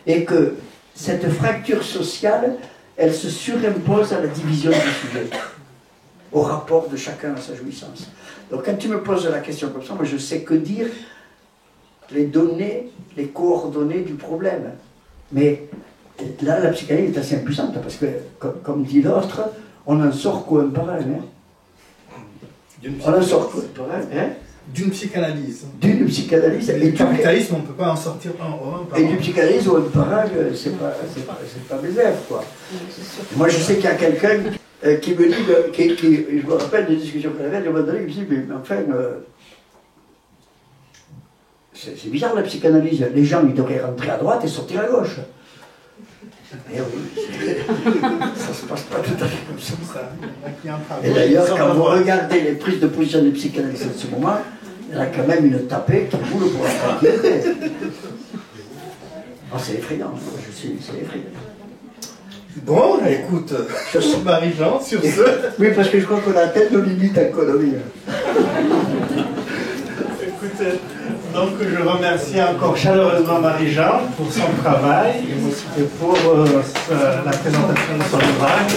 Et que cette fracture sociale, elle se surimpose à la division du sujet, au rapport de chacun à sa jouissance. Donc quand tu me poses la question comme ça, moi je sais que dire les données, les coordonnées du problème. Mais là, la psychanalyse est assez impuissante, parce que, comme dit l'autre, on en sort quoi un par un. On en sort quoi un par un, hein? D'une psychanalyse. D'une psychanalyse. Et du capitalisme, on ne peut pas en sortir un par un. Et du psychanalyse ou un par un, c'est pas mes rêves, quoi. Moi, je sais qu'il y a quelqu'un qui me dit, je me rappelle des discussions qu'on avait, à un moment donné, il me dit, mais enfin, c'est bizarre la psychanalyse, les gens ils devraient rentrer à droite et sortir à gauche. Eh oui, ça se passe pas tout à fait comme ça. Et d'ailleurs, quand vous regardez les prises de position des psychanalystes en ce moment, il y a quand même une tapée qui roule pour la tranquillité. Oh, c'est effrayant, c'est effrayant. Bon, écoute, Marie-Jean, sur ce... Oui, parce que je crois qu'on a tête nos limites à Colombie. Écoutez, donc je remercie encore chaleureusement Marie-Jean pour son travail et pour la présentation de son ouvrage.